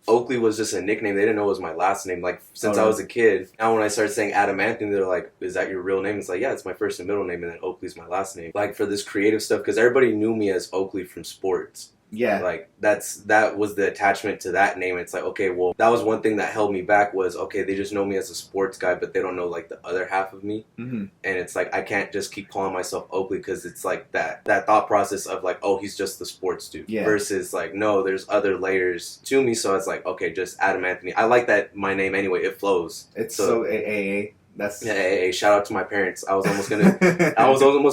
Oakley was just a nickname. They didn't know it was my last name. Like, since I was a kid. Now when I started saying Adam Anthony, they're like, is that your real name? It's like, yeah, it's my first and middle name, and then Oakley's my last name. Like, for this creative stuff, because everybody knew me as Oakley from sports. Yeah. Like, that was the attachment to that name. It's like, okay, well, that was one thing that held me back was, okay, they just know me as a sports guy, but they don't know, like, the other half of me. Mm-hmm. And it's like, I can't just keep calling myself Oakley because it's like that thought process of, like, oh, he's just the sports dude. Yeah. Versus, like, no, there's other layers to me. So it's like, okay, just Adam Anthony. I like that my name anyway. It flows. It's so AAA. That's hey, shout out to my parents. I was almost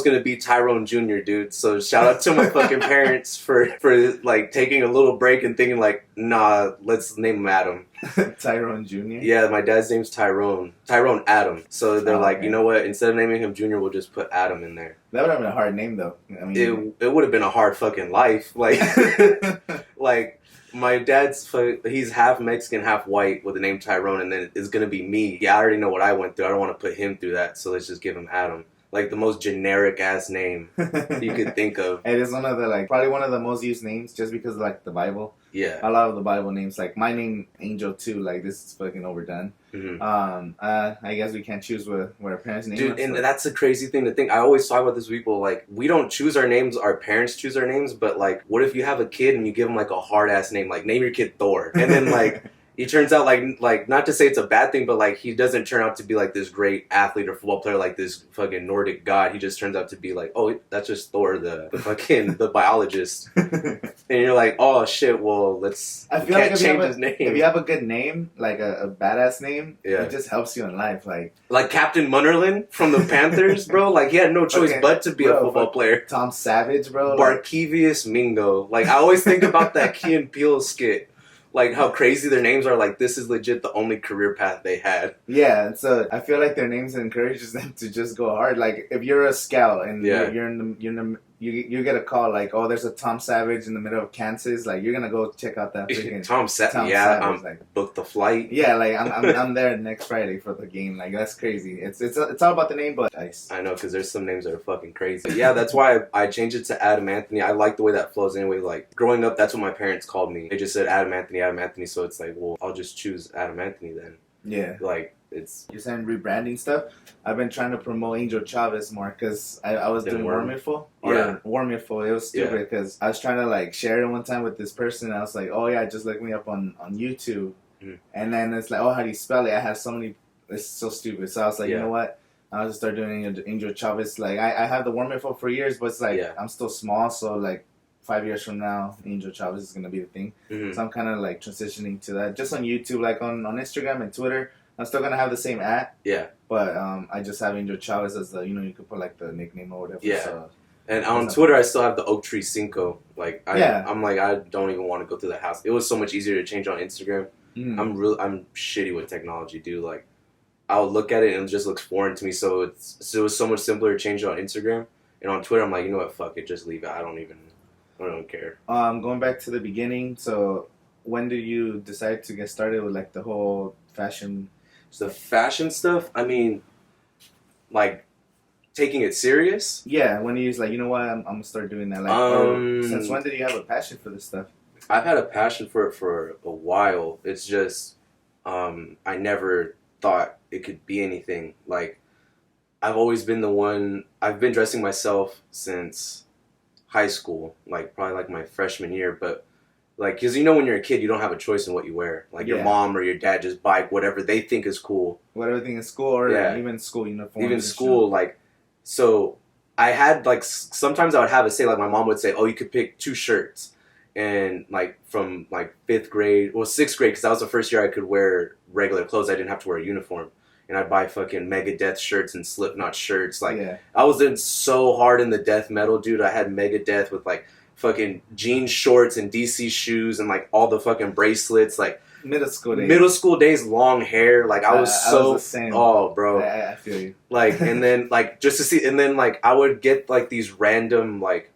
gonna be Tyrone Jr., dude. So shout out to my fucking parents for like taking a little break and thinking like, nah, let's name him Adam. Tyrone Jr. Yeah, my dad's name's Tyrone Adam. So they're like, you know what? Instead of naming him Junior, we'll just put Adam in there. That would have been a hard name though. I mean, it would have been a hard fucking life. Like, like. My dad's, he's half Mexican, half white with the name Tyrone, and then it's going to be me. Yeah, I already know what I went through. I don't want to put him through that, so let's just give him Adam. Like, the most generic-ass name you could think of. It is one of the, like, probably one of the most used names just because of, like, the Bible. Yeah. A lot of the Bible names, like, my name, Angel, too, like, this is fucking overdone. Mm-hmm. I guess we can't choose what our parents' name Dude, and that's a crazy thing to think. I always talk about this with people, like, we don't choose our names, our parents choose our names, but, like, what if you have a kid and you give him, like, a hard-ass name, like, name your kid Thor, and then, like... He turns out, like not to say it's a bad thing, but, like, he doesn't turn out to be, like, this great athlete or football player, like this fucking Nordic god. He just turns out to be, like, oh, that's just Thor, the fucking, the biologist. And you're like, oh, shit, well, I feel like change his name. If you have a good name, like a badass name, yeah. It just helps you in life. Like Captain Munnerlyn from the Panthers, bro. Like, he had no choice but to be a football player. Tom Savage, bro. Barkevius Mingo. Like, I always think about that Key and Peele skit. Like, how crazy their names are. Like, this is legit the only career path they had. Yeah, and so I feel like their names encourages them to just go hard. Like, if you're a scout and you get a call like, oh, there's a Tom Savage in the middle of Kansas. Like, you're gonna go check out that freaking Tom Savage. Yeah, like, book the flight. Yeah, like I'm there next Friday for the game. Like, that's crazy. It's all about the name, but nice. I know, because there's some names that are fucking crazy. But yeah, that's why I changed it to Adam Anthony. I like the way that flows anyway. Like, growing up, that's what my parents called me. They just said Adam Anthony. So it's like, well, I'll just choose Adam Anthony then. Yeah. Like, you're saying rebranding stuff. I've been trying to promote Angel Chavez more because I was doing Wormeaful. Yeah. Wormeaful. It was stupid because I was trying to like share it one time with this person. And I was like, oh yeah, just look me up on YouTube. Mm-hmm. And then it's like, oh, how do you spell it? I have so many. It's so stupid. So I was like, you know what? I'll just start doing Angel Chavez. Like I have the Wormeaful for years, but it's like I'm still small. So like 5 years from now, Angel Chavez is gonna be the thing. Mm-hmm. So I'm kind of like transitioning to that just on YouTube, like on Instagram and Twitter. I'm still gonna have the same @ Yeah. But I just have Angel Chavez as the, you could put like the nickname or whatever. Yeah. So, and on Twitter, I still have the Oak Tree Cinco. Like, I'm like, I don't even want to go through the house. It was so much easier to change on Instagram. Mm. I'm shitty with technology, dude. Like, I'll look at it and it just looks foreign to me. So it was so much simpler to change it on Instagram. And on Twitter, I'm like, you know what, fuck it, just leave it. I don't care. Going back to the beginning. So when did you decide to get started with like the whole fashion? The fashion stuff, I mean, like, taking it serious? Yeah, when you was like, you know what, I'm going to start doing that. Like, since when did you have a passion for this stuff? I've had a passion for it for a while. It's just, I never thought it could be anything. Like, I've always been I've been dressing myself since high school, like, probably like my freshman year, but like, because when you're a kid, you don't have a choice in what you wear. Like, your mom or your dad just buy whatever they think is cool. Whatever thing is school, or even school uniforms. Even school, like, so I had, like, sometimes I would have it say, like, my mom would say, oh, you could pick 2 shirts. And, like, from, like, 6th grade, because that was the first year I could wear regular clothes. I didn't have to wear a uniform. And I'd buy fucking Megadeth shirts and Slipknot shirts. Like, I was in so hard in the death metal, dude. I had Megadeth with, like, fucking jean shorts and DC shoes and like all the fucking bracelets, like middle school days, long hair. Like I was the same. Oh, bro, I feel you. Like, and then like just to see, and then like I would get like these random like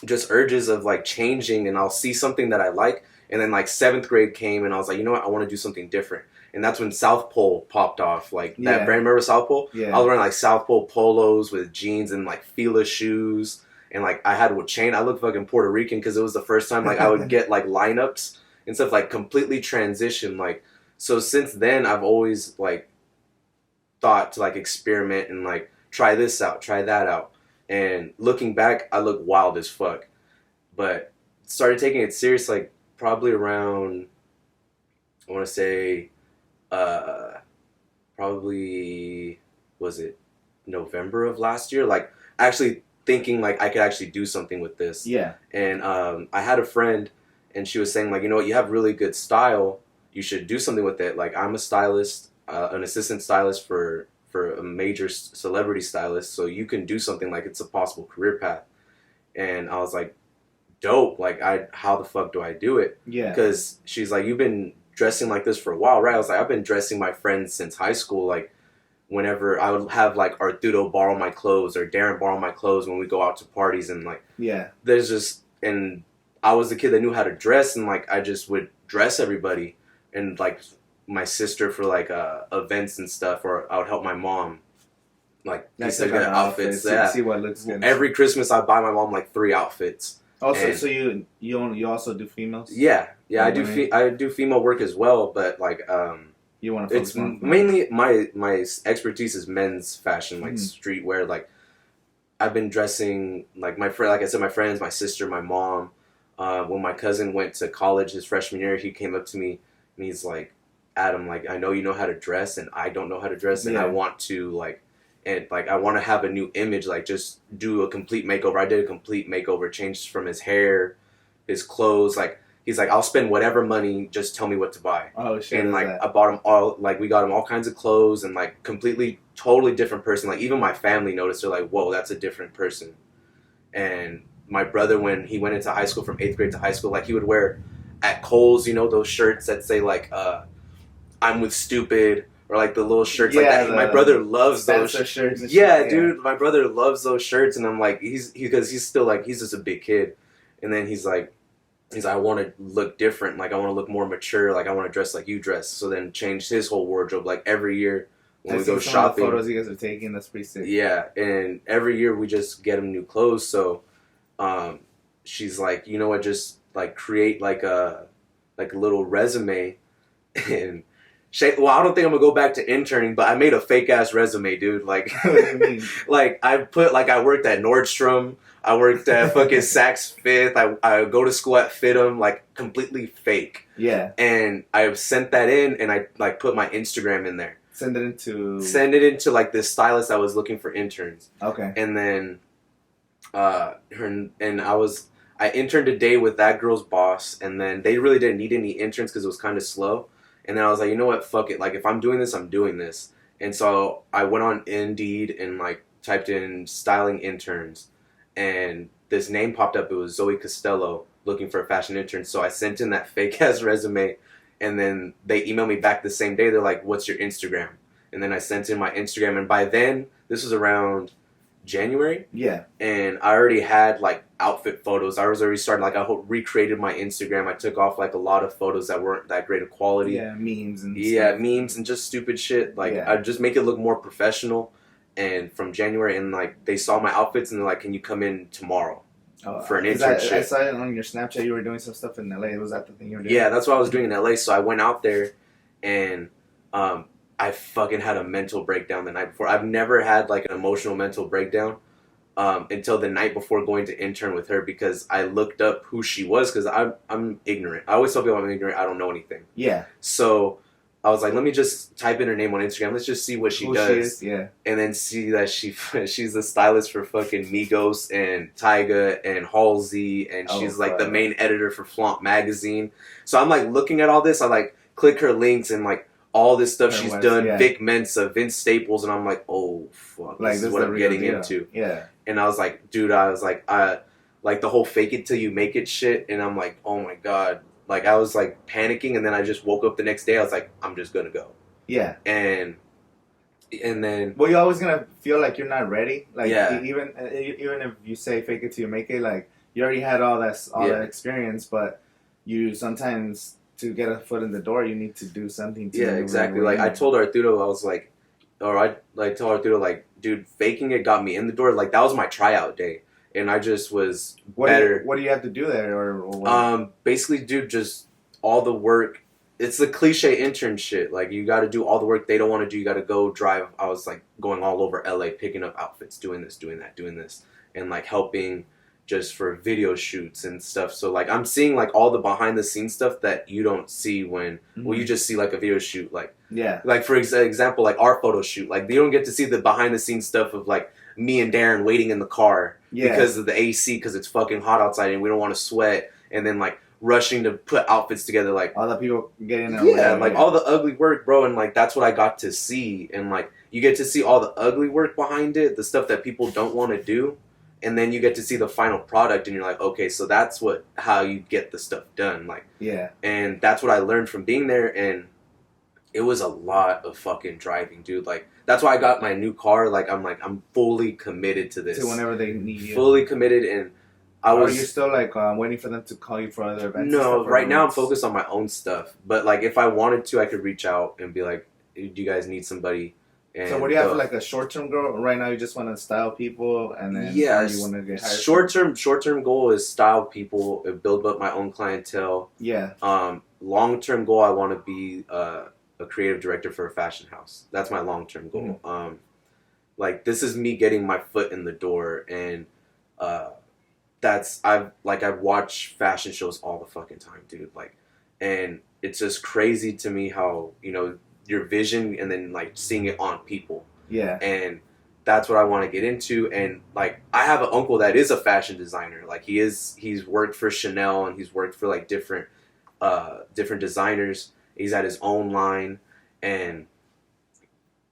just urges of like changing, and I'll see something that I like, and then like 7th grade came, and I was like, you know what, I want to do something different. And that's when South Pole popped off. Like, that brand, remember South Pole? Yeah. I was wearing like South Pole polos with jeans and like Fila shoes. And, like, I had a chain. I looked fucking Puerto Rican because it was the first time, like, I would get, like, lineups and stuff, like completely transitioned. Like, so since then I've always like thought to like experiment and like try this out, try that out. And looking back, I look wild as fuck. But started taking it serious like probably around, I want to say, probably, was it November of last year? Like actually thinking like I could actually do something with this. Yeah. And I had a friend, and she was saying like, you know what, you have really good style. You should do something with it. Like, I'm a stylist, an assistant stylist for a major celebrity stylist, so you can do something, like it's a possible career path. And I was like, dope. Like, how the fuck do I do it? Yeah. Because she's like, you've been dressing like this for a while, right? I was like, I've been dressing my friends since high school. Like, whenever I would have like Arturo borrow my clothes or Darren borrow my clothes when we go out to parties, and like, yeah, there's just, and I was the kid that knew how to dress, and like I just would dress everybody, and like my sister for like events and stuff, or I would help my mom like piece together outfits. Yeah. See what looks good. Every Christmas I buy my mom like 3 outfits. Also, so you also do females? Yeah, I do female work as well, but like you want to focus on mainly my expertise is men's fashion, like streetwear. Like, I've been dressing like my friend, like I said, my friends, my sister, my mom. When my cousin went to college his freshman year, he came up to me and he's like, Adam, like, I know you know how to dress and I don't know how to dress, and I want to like, and like I want to have a new image, like just do a complete makeover. I did a complete makeover, changed from his hair, his clothes, like. He's like, I'll spend whatever money, just tell me what to buy. Oh, shit. And like, I bought him all, like, we got him all kinds of clothes, and like, completely, totally different person. Like, even my family noticed. They're like, whoa, that's a different person. And my brother, when he went into high school, from 8th grade to high school, like, he would wear at Kohl's, you know, those shirts that say like, I'm with stupid, or like the little shirts like that. My brother loves those shirts. Yeah, dude, my brother loves those shirts, and I'm like, because he's still like, he's just a big kid. And then he's like, I want to look different. Like, I want to look more mature. Like, I want to dress like you dress. So then changed his whole wardrobe. Like, every year when we go shopping. The photos you guys are taking, that's pretty sick. Yeah, and every year we just get him new clothes. So she's like, you know what, just like create like a little resume. And well, I don't think I'm gonna go back to interning, but I made a fake ass resume, dude. Like, what do you mean? Like, I put like I worked at Nordstrom. I worked at fucking Saks Fifth. I go to school at Fit'em, like completely fake. Yeah. And I sent that in, and I like put my Instagram in there. Send it into like this stylist that was looking for interns. Okay. And then I interned a day with that girl's boss, and then they really didn't need any interns because it was kind of slow. And then I was like, you know what, fuck it. Like, if I'm doing this, I'm doing this. And so I went on Indeed and like typed in styling interns. And this name popped up. It was Zoe Costello looking for a fashion intern. So I sent in that fake ass resume, and then they emailed me back the same day. They're like, what's your Instagram? And then I sent in my Instagram, and by then, this was around January. Yeah. And I already had like outfit photos. I was already starting, like, I recreated my Instagram. I took off like a lot of photos that weren't that great of quality. Yeah, memes and stuff. Memes and just stupid shit. Like, I'd just make it look more professional. And from January, and like, they saw my outfits, and they're like, can you come in tomorrow for an internship? I saw it on your Snapchat. You were doing some stuff in LA. Was that the thing you were doing? Yeah, that's what I was doing in LA. So I went out there, and I fucking had a mental breakdown the night before. I've never had like an emotional mental breakdown until the night before going to intern with her, because I looked up who she was, because I'm ignorant. I always tell people I'm ignorant. I don't know anything. Yeah. So I was like, let me just type in her name on Instagram. Let's just see what she does. She is, yeah. And then see that she's a stylist for fucking Migos and Tyga and Halsey, and she's like the main editor for Flaunt magazine. So I'm like looking at all this. I like click her links and like all this stuff she's done. Yeah. Vic Mensa, Vince Staples, and I'm like, oh fuck, like, this is what I'm getting into. Yeah. And I was like, dude, like the whole fake it till you make it shit, and I'm like, oh my god. Like, I was, like, panicking, and then I just woke up the next day. I was like, I'm just going to go. Yeah. And then... Well, you're always going to feel like you're not ready. Like, yeah. Even if you say fake it till you make it, like, you already had all that experience, but you sometimes, to get a foot in the door, you need to do something to... Yeah, exactly. Like, I told Arturo, I was like... Or I told Arturo, like, dude, faking it got me in the door. Like, that was my tryout day. And I just was better. What do you have to do there? Or basically, dude, just all the work. It's the cliche intern shit. Like, you got to do all the work they don't want to do. You got to go drive. I was like going all over LA, picking up outfits, doing this, doing that, doing this, and like helping just for video shoots and stuff. So like I'm seeing like all the behind the scenes stuff that you don't see when well, you just see like a video shoot. Like, like for example, like our photo shoot. Like, you don't get to see the behind the scenes stuff of like me and Darren waiting in the car because of the AC, because it's fucking hot outside and we don't want to sweat, and then like rushing to put outfits together, like all the people getting there, all the ugly work, bro. And like that's what I got to see. And like you get to see all the ugly work behind it, the stuff that people don't want to do, and then you get to see the final product, and you're like, okay, so that's how you get the stuff done. Like, and that's what I learned from being there. And it was a lot of fucking driving, dude. Like, that's why I got my new car. Like, I'm fully committed to this. To whenever they need you. Fully committed. And are you still like waiting for them to call you for other events? No, right now I'm focused on my own stuff. But like, if I wanted to, I could reach out and be like, do you guys need somebody? And so what do you have for like a short-term goal? Right now you just want to style people, and then you want to get hired? Short-term goal is style people, build up my own clientele. Long-term goal, I want to be a creative director for a fashion house. That's my long-term goal. Like, this is me getting my foot in the door, and I've watched fashion shows all the fucking time, dude. Like, and it's just crazy to me how, you know, your vision and then like seeing it on people. And that's what I want to get into. And like, I have an uncle that is a fashion designer. Like, he's worked for Chanel, and he's worked for like different designers. He's at his own line, and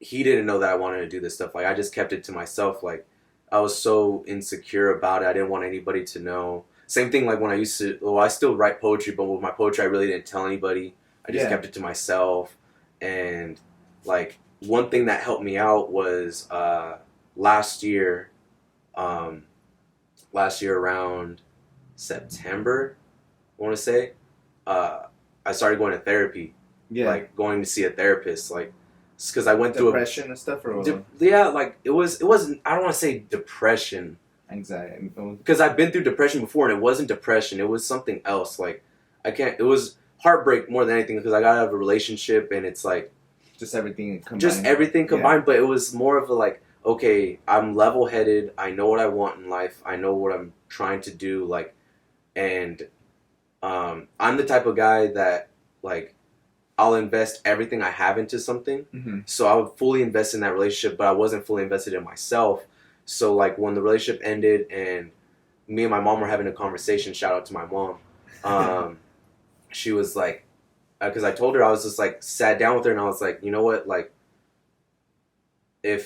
he didn't know that I wanted to do this stuff. Like, I just kept it to myself. Like, I was so insecure about it. I didn't want anybody to know. Same thing like when I still write poetry, but with my poetry, I really didn't tell anybody. I just kept it to myself. And like, one thing that helped me out was last year around September, I want to say, I started going to therapy. Like, going to see a therapist. Like, because I went through depression and stuff, or like it wasn't. I don't want to say depression, anxiety, because I've been through depression before, and it wasn't depression. It was something else. Like, it was heartbreak more than anything, because I got out of a relationship, and it's like just everything combined. But it was more of a like, okay, I'm level-headed. I know what I want in life. I know what I'm trying to do. Like, and I'm the type of guy that like, I'll invest everything I have into something. So I would fully invest in that relationship, but I wasn't fully invested in myself. So like, when the relationship ended and me and my mom were having a conversation, shout out to my mom. She was like, because I told her, I was just like, sat down with her, and I was like, you know what? Like, I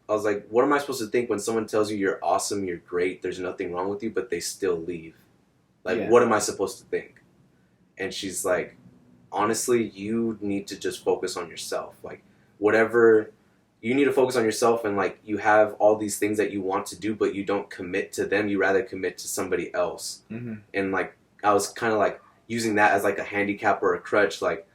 was like, what am I supposed to think when someone tells you you're awesome, you're great, there's nothing wrong with you, but they still leave? Like, what am I supposed to think? And she's like, honestly, you need to just focus on yourself. Like, whatever, you need to focus on yourself, and like, you have all these things that you want to do, but you don't commit to them. You rather commit to somebody else. And like, I was kind of like using that as like a handicap or a crutch. Like,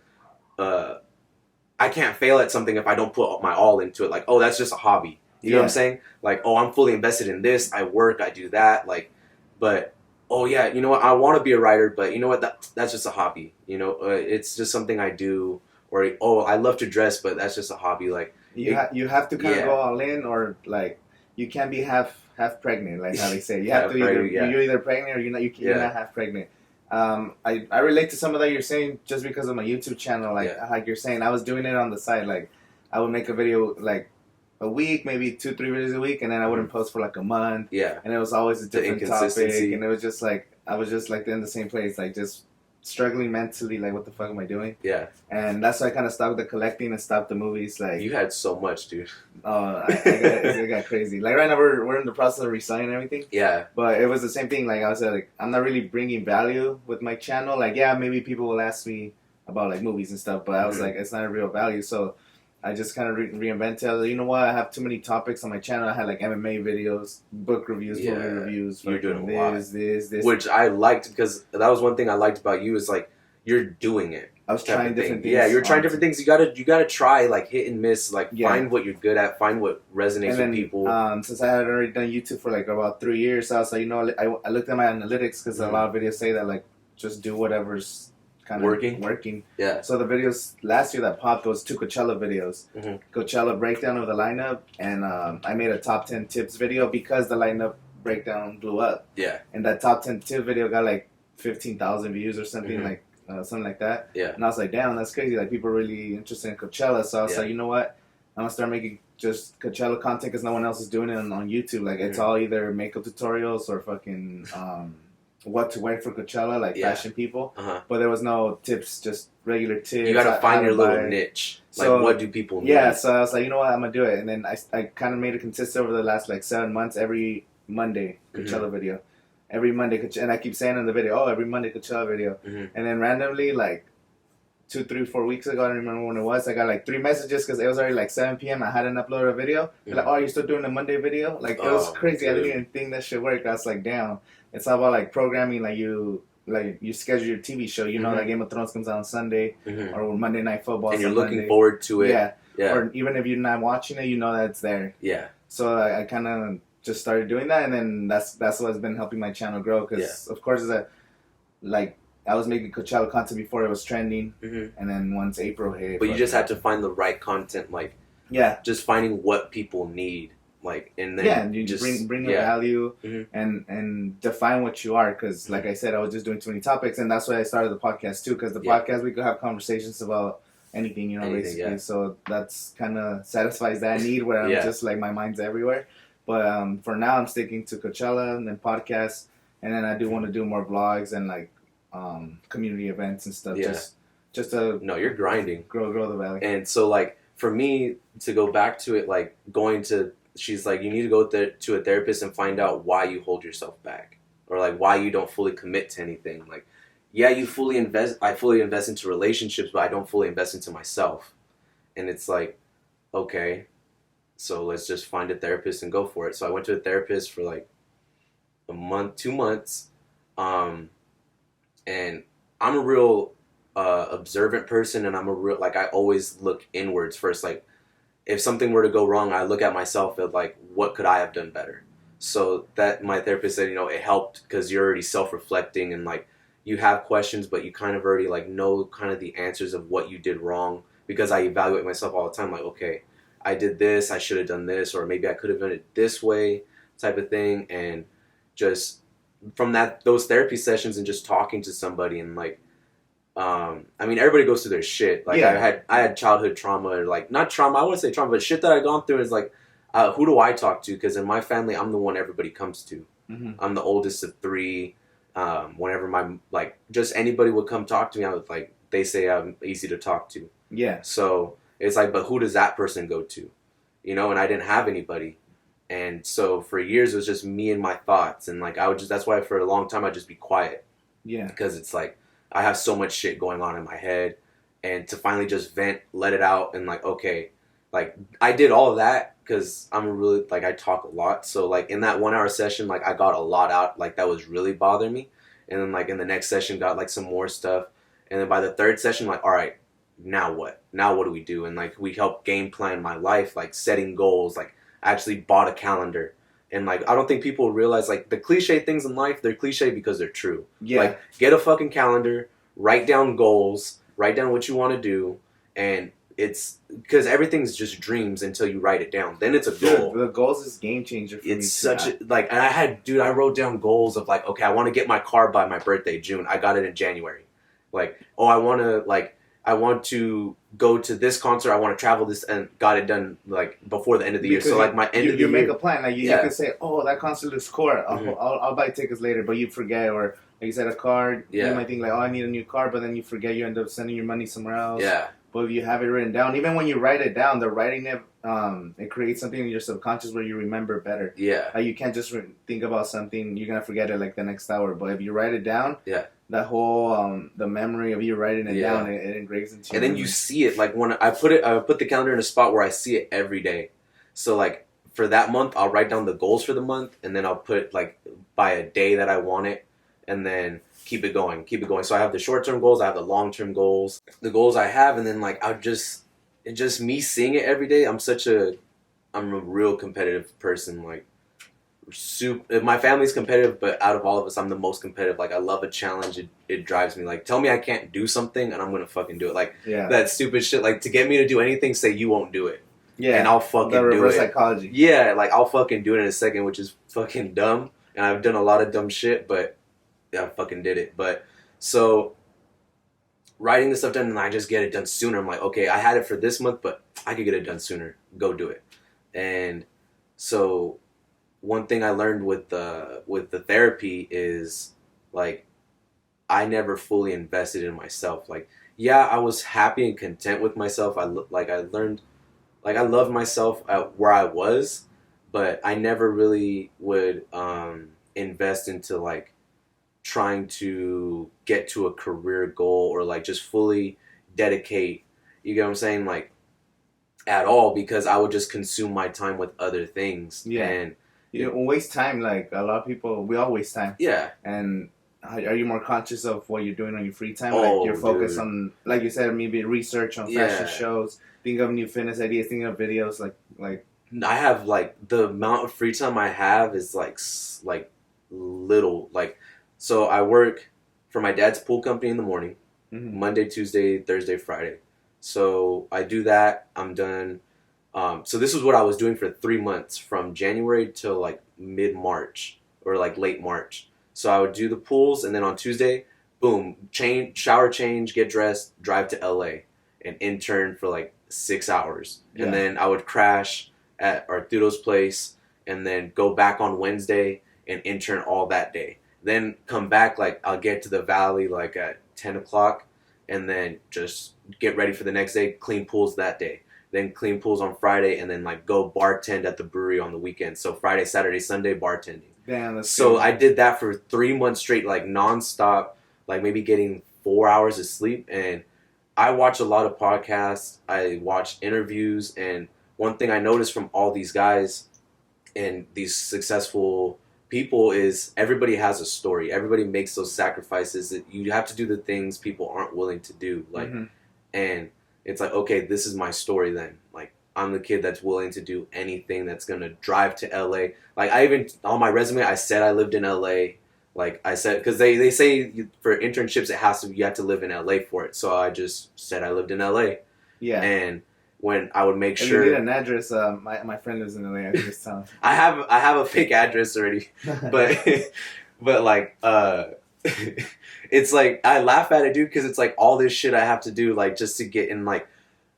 I can't fail at something if I don't put my all into it. Like, oh, that's just a hobby. You know what I'm saying? Like, oh, I'm fully invested in this. I work, I do that. Like, but, oh yeah, you know what? I want to be a writer, but you know what? That's just a hobby. You know, it's just something I do. Or, oh, I love to dress, but that's just a hobby. Like, you have to kind of go all in, or like, you can't be half pregnant, like how they say. You have to you're either pregnant or you're not half pregnant. I relate to some of that you're saying just because of my YouTube channel. Like you're saying, I was doing it on the side. Like, I would make a video like a week, maybe 2-3 videos a week, and then I wouldn't post for like a month. And it was always a different topic, and it was just like, I was just like in the same place, like just struggling mentally, like, what the fuck am I doing? And that's why I kind of stopped the collecting and stopped the movies. Like, you had so much, dude. It got crazy. Like, right now we're in the process of reselling everything. But it was the same thing. Like, I was like, I'm not really bringing value with my channel. Like, maybe people will ask me about like movies and stuff, but I was like, it's not a real value. So I just kind of reinvented. You know what? I have too many topics on my channel. I had like MMA videos, book reviews, movie reviews. You're doing a lot. This. Which I liked, because that was one thing I liked about you, is like, you're doing it. I was trying different things. Yeah, you're trying different things. You gotta try, like, hit and miss. Like, find what you're good at. Find what resonates with people. Since I had already done YouTube for like about 3 years, so I was like, you know, I looked at my analytics, because a lot of videos say that like, just do whatever's kind of working. Yeah. So the videos last year that popped was 2 Coachella videos. Coachella breakdown of the lineup, and I made a top 10 tips video because the lineup breakdown blew up. Yeah. And that top 10 tip video got like 15,000 views or something something like that. Yeah. And I was like, damn, that's crazy. Like people are really interested in Coachella. So I was like, you know what? I'm gonna start making just Coachella content because no one else is doing it on YouTube. Like it's all either makeup tutorials or fucking what to wear for Coachella, like fashion people. But there was no tips, just regular tips. You gotta find your little niche. Like what do people need? Yeah, so I was like, you know what, I'm gonna do it. And then I kind of made it consistent over the last like 7 months. Every Monday Coachella video. Every Monday, and I keep saying in the video, every Monday Coachella video. And then randomly, like 2, 3, 4 weeks ago, I don't remember when it was, I got like 3 messages because it was already like 7 p.m. I hadn't uploaded a video. They're like, oh, you're still doing the Monday video? Like, it was crazy. Dude. I didn't even think that shit worked. I was like, damn. It's all about like programming, like you schedule your TV show, you know, like Game of Thrones comes out on Sunday or Monday Night Football. And you're looking forward to it. Yeah. Or even if you're not watching it, you know that it's there. Yeah. So I kind of just started doing that, and then that's what's been helping my channel grow because of course like I was making Coachella content before it was trending, and then once April hit, but you just had to find the right content, like just finding what people need, like, and then you just bring the value and define what you are, because like I said, I was just doing too many topics, and that's why I started the podcast too, because the podcast we could have conversations about anything, you know, basically. So that's kind of satisfies that need where I'm just like my mind's everywhere. But for now, I'm sticking to Coachella and then podcasts, and then I do want to do more vlogs and like community events and stuff. Just to you're grinding, grow the valley. And so like for me to go back to it, like she's like, you need to go to a therapist and find out why you hold yourself back, or like why you don't fully commit to anything. Like, I fully invest into relationships, but I don't fully invest into myself. And it's like, okay. So let's just find a therapist and go for it. So I went to a therapist for like a month, 2 months. And I'm a real observant person, and I'm a real, like, I always look inwards first. Like, if something were to go wrong, I look at myself and like, what could I have done better? So that my therapist said, it helped because you're already self-reflecting and like you have questions, but you kind of already like know kind of the answers of what you did wrong, because I evaluate myself all the time. Like, okay, I did this, I should have done this, or maybe I could have done it this way, type of thing. And just from those therapy sessions and just talking to somebody and like, I mean, everybody goes through their shit. Like I had childhood trauma, or like not trauma, I wouldn't say trauma, but shit that I've gone through is like, who do I talk to? Because in my family, I'm the one everybody comes to. I'm the oldest of 3. Whenever just anybody would come talk to me, I would like, they say I'm easy to talk to. Yeah. So it's like, but who does that person go to? And I didn't have anybody. And so for years, it was just me and my thoughts. And like, that's why for a long time, I'd just be quiet. Yeah. Because it's like, I have so much shit going on in my head. And to finally just vent, let it out. And like, okay, like I did all of that because I'm really, like, I talk a lot. So like in that 1 hour session, like I got a lot out, like that was really bothering me. And then like in the next session, got like some more stuff. And then by the 3rd session, like, all right, now what? Now what do we do? And like we helped game plan my life, like setting goals. Like I actually bought a calendar. And like I don't think people realize like the cliche things in life, they're cliche because they're true. Yeah. Like get a fucking calendar, write down goals, write down what you want to do, and it's because everything's just dreams until you write it down. Then it's a goal. The goals is game changer for me. It's such a, like, and I wrote down goals of like, okay, I want to get my car by my birthday, June. I got it in January. Like, oh, I want to go to this concert. I want to travel this, and got it done like before the end of the year. So like my end of the year, you make a plan. Like you can say, oh, that concert looks cool. I'll buy tickets later, but you forget, or like you said, a car. You might think like, oh, I need a new car, but then you forget. You end up sending your money somewhere else. Yeah. But if you have it written down, even when you write it down, the writing it creates something in your subconscious where you remember better. Yeah. Like you can't just think about something, you're gonna forget it like the next hour. But if you write it down, that whole the memory of you writing it down, it engraves into. And then you see it. Like when I put the calendar in a spot where I see it every day. So like for that month, I'll write down the goals for the month, and then I'll put like by a day that I want it, and then keep it going. So I have the short-term goals, I have the long-term goals, the goals I have, and then like it's just me seeing it every day. I'm a real competitive person. Like my family's competitive, but out of all of us, I'm the most competitive. Like, I love a challenge. It drives me. Like, tell me I can't do something, and I'm gonna fucking do it. Like, that stupid shit. Like, to get me to do anything, say you won't do it. Yeah. And I'll fucking do it. The reverse psychology. Yeah, like, I'll fucking do it in a second, which is fucking dumb. And I've done a lot of dumb shit, but yeah, I fucking did it. But, so, writing this stuff done, and I just get it done sooner. I'm like, okay, I had it for this month, but I could get it done sooner. Go do it. And so, one thing I learned with the therapy is, like, I never fully invested in myself. Like, yeah, I was happy and content with myself. I learned, like, I loved myself at where I was, but I never really would invest into, like, trying to get to a career goal or, like, just fully dedicate, you get what I'm saying, like, at all, because I would just consume my time with other things. Yeah. And you don't waste time. Like, a lot of people, we all waste time. Yeah. And are you more conscious of what you're doing on your free time? Like, you're focused on, like you said, maybe research on fashion shows, think of new fitness ideas, think of videos, like. I have, like, the amount of free time I have is, like little. Like, so I work for my dad's pool company in the morning, Monday, Tuesday, Thursday, Friday. So I do that. I'm done. So this is what I was doing for 3 months, from January till, like, mid-March or, like, late March. So I would do the pools, and then on Tuesday, boom, shower change, get dressed, drive to LA, and intern for, like, 6 hours. Yeah. And then I would crash at Arturo's place, and then go back on Wednesday and intern all that day. Then come back, like, I'll get to the valley, like, at 10 o'clock, and then just get ready for the next day, clean pools that day. Then clean pools on Friday, and then, like, go bartend at the brewery on the weekend. So Friday, Saturday, Sunday, bartending. Damn, that's so good. I did that for 3 months straight, like, nonstop, like, maybe getting 4 hours of sleep. And I watch a lot of podcasts. I watch interviews. And one thing I noticed from all these guys and these successful people is everybody has a story. Everybody makes those sacrifices. That you have to do the things people aren't willing to do. Like, and it's like, okay, this is my story then. Like, I'm the kid that's willing to do anything that's going to drive to LA. Like, I even, on my resume, I said I lived in LA. Like, I said, because they say for internships, you have to live in LA for it. So I just said I lived in LA. Yeah. And when I would make sure. You need an address. My friend lives in LA. I can just tell him. I have a fake address already. but like, it's like, I laugh at it, dude, because it's like all this shit I have to do, like, just to get in, like,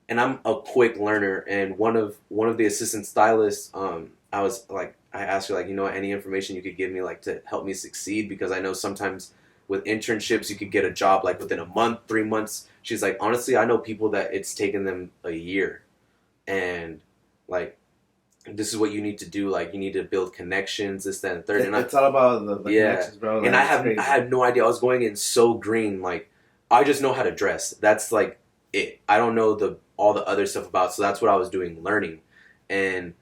and I'm a quick learner. And one of the assistant stylists, I was like, I asked her, like, you know, any information you could give me, like, to help me succeed, because I know sometimes with internships you could get a job, like, within a month, 3 months. She's like, honestly, I know people that it's taken them a year, and, like, this is what you need to do. Like, you need to build connections, this, that, and third. And it's all about the connections, bro. Like, and I had no idea. I was going in so green. Like, I just know how to dress. That's, like, it. I don't know all the other stuff about. So that's what I was doing, learning. And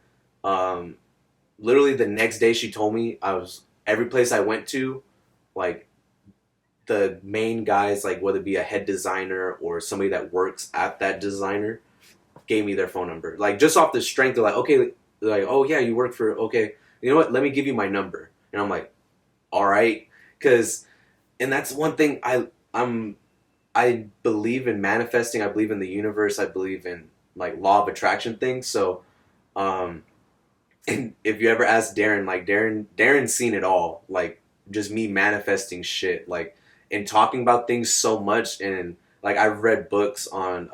literally the next day she told me, every place I went to, like, the main guys, like, whether it be a head designer or somebody that works at that designer, gave me their phone number. Like, just off the strength, they're like, okay, like, oh yeah, you work for, okay, you know what, let me give you my number. And I'm like, all right. And that's one thing, I believe in manifesting. I believe in the universe. I believe in, like, law of attraction things. So, and if you ever ask Darren, like, Darren's seen it all. Like, just me manifesting shit, like, and talking about things so much. And, like, I've read books on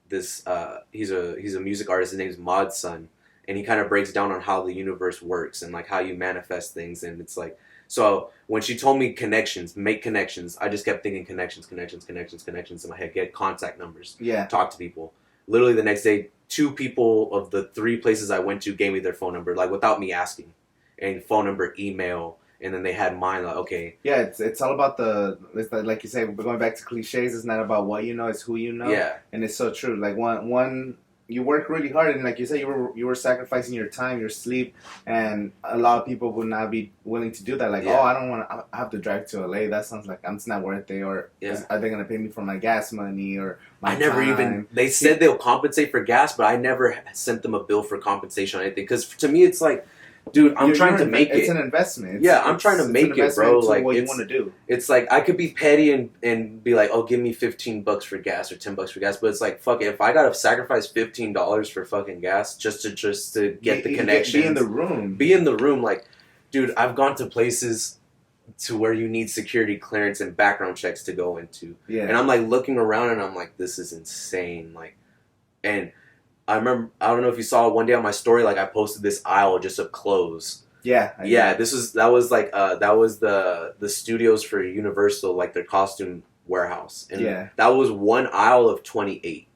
this. He's a music artist. His name's Mod Sun, and he kind of breaks down on how the universe works and, like, how you manifest things. And it's like, so when she told me connections, make connections, I just kept thinking connections in my head. Get contact numbers. Yeah. Talk to people. Literally the next day, 2 people of the 3 places I went to gave me their phone number, like, without me asking. And phone number, email, and then they had mine, like, okay. Yeah, it's all about like you say, going back to cliches, it's not about what you know, it's who you know. Yeah. And it's so true. Like, one you work really hard, and like you said, you were sacrificing your time, your sleep, and a lot of people would not be willing to do that. Like, I don't want to. I have to drive to LA. That sounds like it's not worth it. Or are they gonna pay me for my gas money or my time? They said they'll compensate for gas, but I never sent them a bill for compensation or anything. Because to me, it's like, dude, I'm trying to make it. It's an investment. I'm trying to make it, bro. Like, what you want to do. It's like I could be petty and be like, oh, give me $15 for gas or $10 for gas, but it's like, fuck it. If I gotta sacrifice $15 for fucking gas just to get the connection, be in the room, like, dude, I've gone to places to where you need security clearance and background checks to go into, and I'm like looking around and I'm like, this is insane, like, and. I remember, I don't know if you saw one day on my story, like I posted this aisle just of clothes. Yeah. That was the studios for Universal, like their costume warehouse. And that was one aisle of 28.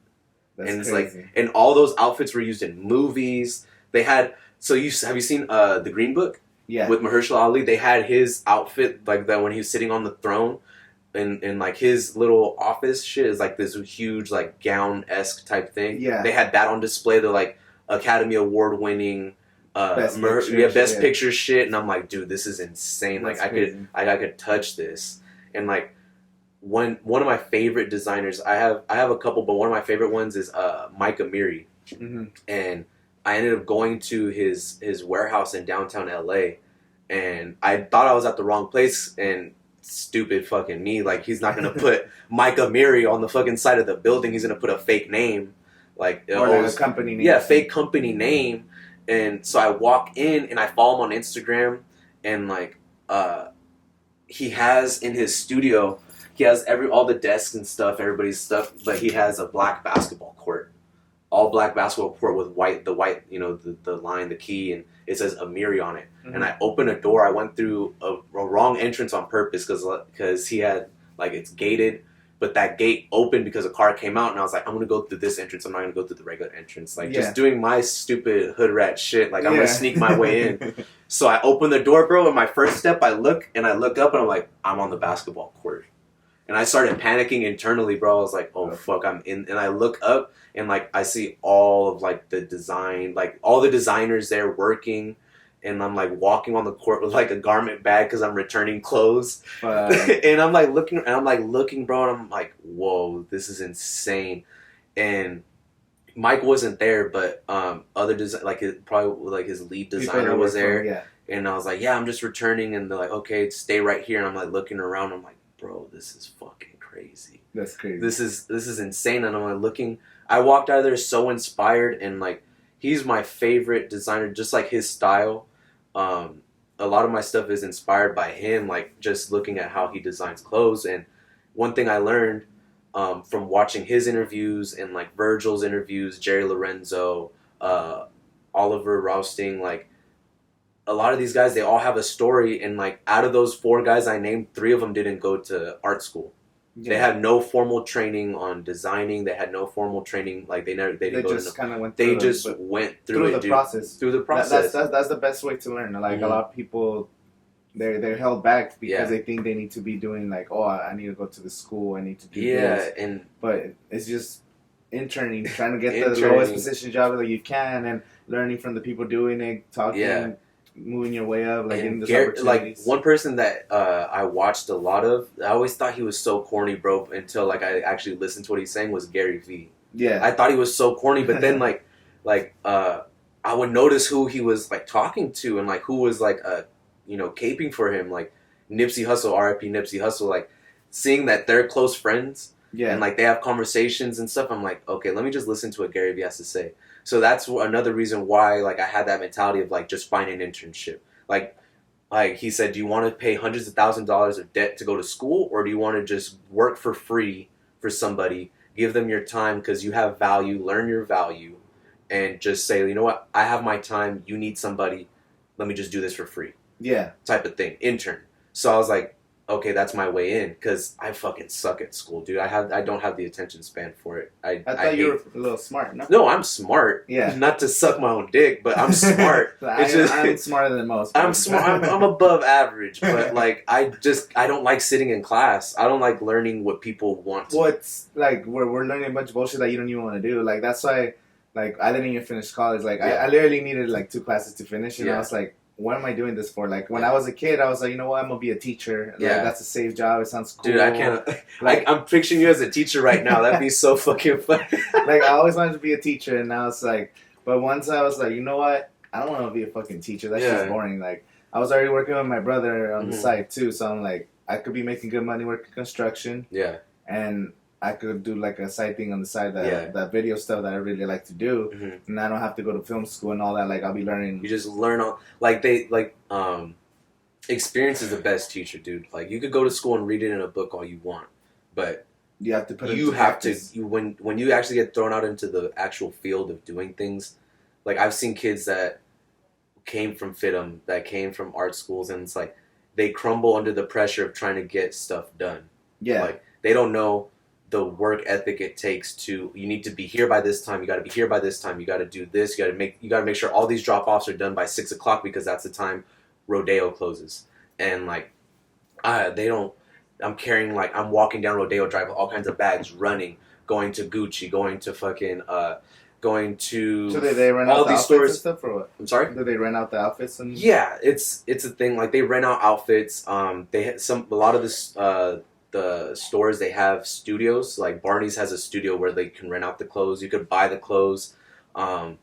That's and it's crazy. like, and all those outfits were used in movies. They had, have you seen The Green Book? Yeah. With Mahershala Ali, they had his outfit like that when he was sitting on the throne. And like his little office shit is like this huge like gown-esque type thing. Yeah. They had that on display. The like Academy Award winning best picture shit. And I'm like, dude, this is insane. That's like I could touch this. And like one of my favorite designers, I have a couple, but one of my favorite ones is Mecca California. Mm-hmm. And I ended up going to his warehouse in downtown LA, and I thought I was at the wrong place, and stupid fucking me, like, he's not gonna put Mecca California on the fucking side of the building. He's gonna put a fake name, like a company name. Yeah, fake company name. And so I walk in and I follow him on Instagram, and like he has in his studio, he has all the desks and stuff, everybody's stuff, but he has a black basketball court, all black basketball court with the white, you know, the line, the key, and it says Amiri on it. Mm-hmm. And I opened a door. I went through a wrong entrance on purpose because he had, like, it's gated, but that gate opened because a car came out, and I was like, I'm gonna go through this entrance. I'm not gonna go through the regular entrance. Like, just doing my stupid hood rat shit. Like, I'm gonna sneak my way in. So I open the door, bro, and my first step, I look up, and I'm like, I'm on the basketball court. And I started panicking internally, bro. I was like, oh, fuck, I'm in. And I look up, and, like, I see all of, like, the design, like, all the designers there working. And I'm, like, walking on the court with, like, a garment bag because I'm returning clothes. And I'm, like, looking, bro, and I'm like, whoa, this is insane. And Mike wasn't there, but his lead designer was there. Yeah. And I was like, yeah, I'm just returning. And they're like, okay, stay right here. And I'm, like, looking around. I'm like, bro, this is fucking crazy. That's crazy. This is insane. And I'm, like, looking. I walked out of there so inspired. And, like, he's my favorite designer, just like his style. A lot of my stuff is inspired by him, like just looking at how he designs clothes. And one thing I learned from watching his interviews and like Virgil's interviews, Jerry Lorenzo, Oliver Rousting, like a lot of these guys, they all have a story. And like out of those 4 guys I named, 3 of them didn't go to art school. Yeah. They had no formal training on designing. They had no formal training. Like they didn't go just kind of went. Went through the process. Through the process. That's the best way to learn. Like a lot of people, they're held back because they think they need to be doing like, oh, I need to go to the school. I need to do this. But it's just interning, trying to get the lowest position job that you can, and learning from the people doing it, talking. Yeah. Moving your way up, like getting those opportunities. Like one person that I watched a lot of, I always thought he was so corny, bro, until like I actually listened to what he's saying, was Gary Vee. Yeah, I thought he was so corny, but then I would notice who he was like talking to, and like who was like caping for him, like Nipsey Hussle, R.I.P. Nipsey Hussle, like seeing that they're close friends. Yeah, and like they have conversations and stuff. I'm like, okay, let me just listen to what Gary Vee has to say. So that's another reason why, like, I had that mentality of, like, just find an internship. Like he said, do you want to pay hundreds of thousands of dollars of debt to go to school, or do you want to just work for free for somebody, give them your time because you have value, learn your value, and just say, you know what, I have my time, you need somebody, let me just do this for free. Yeah. Type of thing, intern. So I was like, okay, that's my way in, because I fucking suck at school, dude. I don't have the attention span for it. I thought you were a little smart, no? No, I'm smart. Yeah. Not to suck my own dick, but I'm smart. I'm smarter than most. I'm smart. I'm above average, but like I don't like sitting in class. I don't like learning what people want. Well, it's like we're learning a bunch of bullshit that you don't even want to do. Like that's why, like I didn't even finish college. Like I literally needed like 2 classes to finish, and I was like, what am I doing this for? Like, when I was a kid, I was like, you know what, I'm going to be a teacher. Like, that's a safe job. It sounds cool. Dude, I can't. Like, I'm picturing you as a teacher right now. That'd be so fucking funny. Like, I always wanted to be a teacher, and now it's like, but once I was like, you know what, I don't want to be a fucking teacher. That's just boring. Like, I was already working with my brother on the side too, so I'm like, I could be making good money working construction. Yeah. And I could do like a side thing on the side, that video stuff that I really like to do, and I don't have to go to film school and all that. Like, I'll be learning. You just learn on experience is the best teacher, dude. Like, you could go to school and read it in a book all you want, but you have to put it into practice. When you actually get thrown out into the actual field of doing things. Like, I've seen kids that came from FITM, that came from art schools, and it's like they crumble under the pressure of trying to get stuff done. Yeah, like they don't know the work ethic it takes to. You need to be here by this time. You got to be here by this time. You got to do this. You got to make sure all these drop offs are done by 6 o'clock because that's the time Rodeo closes. And like, they don't. I'm walking down Rodeo Drive with all kinds of bags, running, going to Gucci, going to fucking. Going to so they rent all out these stores and stuff, or what? I'm sorry. Do they rent out the outfits and? Yeah, it's a thing. Like, they rent out outfits. They a lot of this the stores, they have studios. Like, Barney's has a studio where they can rent out the clothes. You could buy the clothes. And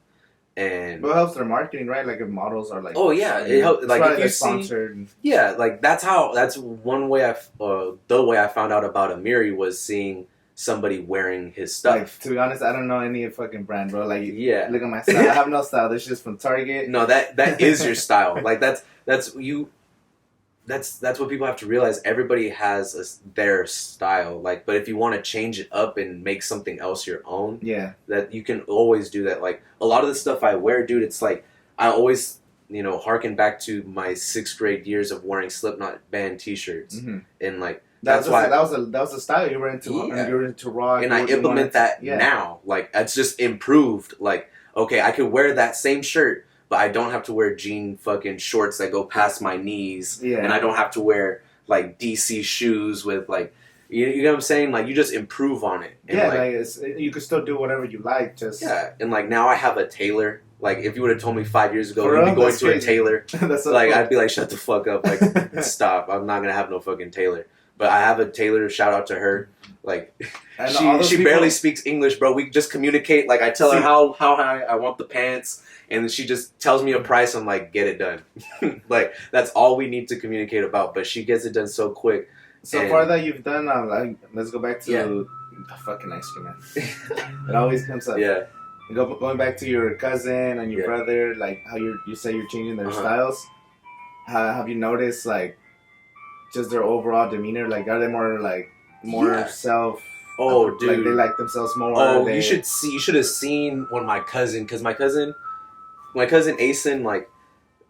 well, it helps their marketing, right? Like, if models are like, oh yeah, it helps. Like, if you sponsored. Yeah, like that's one way the way I found out about Amiri was seeing somebody wearing his stuff. Like, to be honest, I don't know any fucking brand, bro. Like, yeah, look at my style. I have no style. This shit's from Target. No, that is your style. Like, that's what people have to realize. Everybody has their style. Like, but if you want to change it up and make something else your own, yeah, that you can always do that. Like, a lot of the stuff I wear, dude, it's like I always, harken back to my 6th grade years of wearing Slipknot band T-shirts, and like. That was a style you were into. Yeah. You were into rock, and I implement that now. Like, it's just improved. Like, okay, I could wear that same shirt, but I don't have to wear jean fucking shorts that go past my knees, and I don't have to wear like DC shoes with like, you know what I'm saying? Like, you just improve on it. And you could still do whatever you like. And like, now I have a tailor. Like, if you would have told me 5 years ago you'd be going to a tailor, I'd be like, shut the fuck up. Like, stop. I'm not gonna have no fucking tailor. But I have a tailor, shout out to her. Like, she barely speaks English, bro. We just communicate. Like, I tell her how high I want the pants, and then she just tells me a price. I'm like, get it done. Like, that's all we need to communicate about. But she gets it done so quick. So far that you've done, let's go back to the fucking ice cream, man. It always comes up. Yeah. Going back to your cousin and your brother, like how you say you're changing their styles. Have you noticed, like, just their overall demeanor? Like, are they more self? Oh, dude, like they like themselves more. Oh, you should have seen when my cousin, because my cousin Asen, like,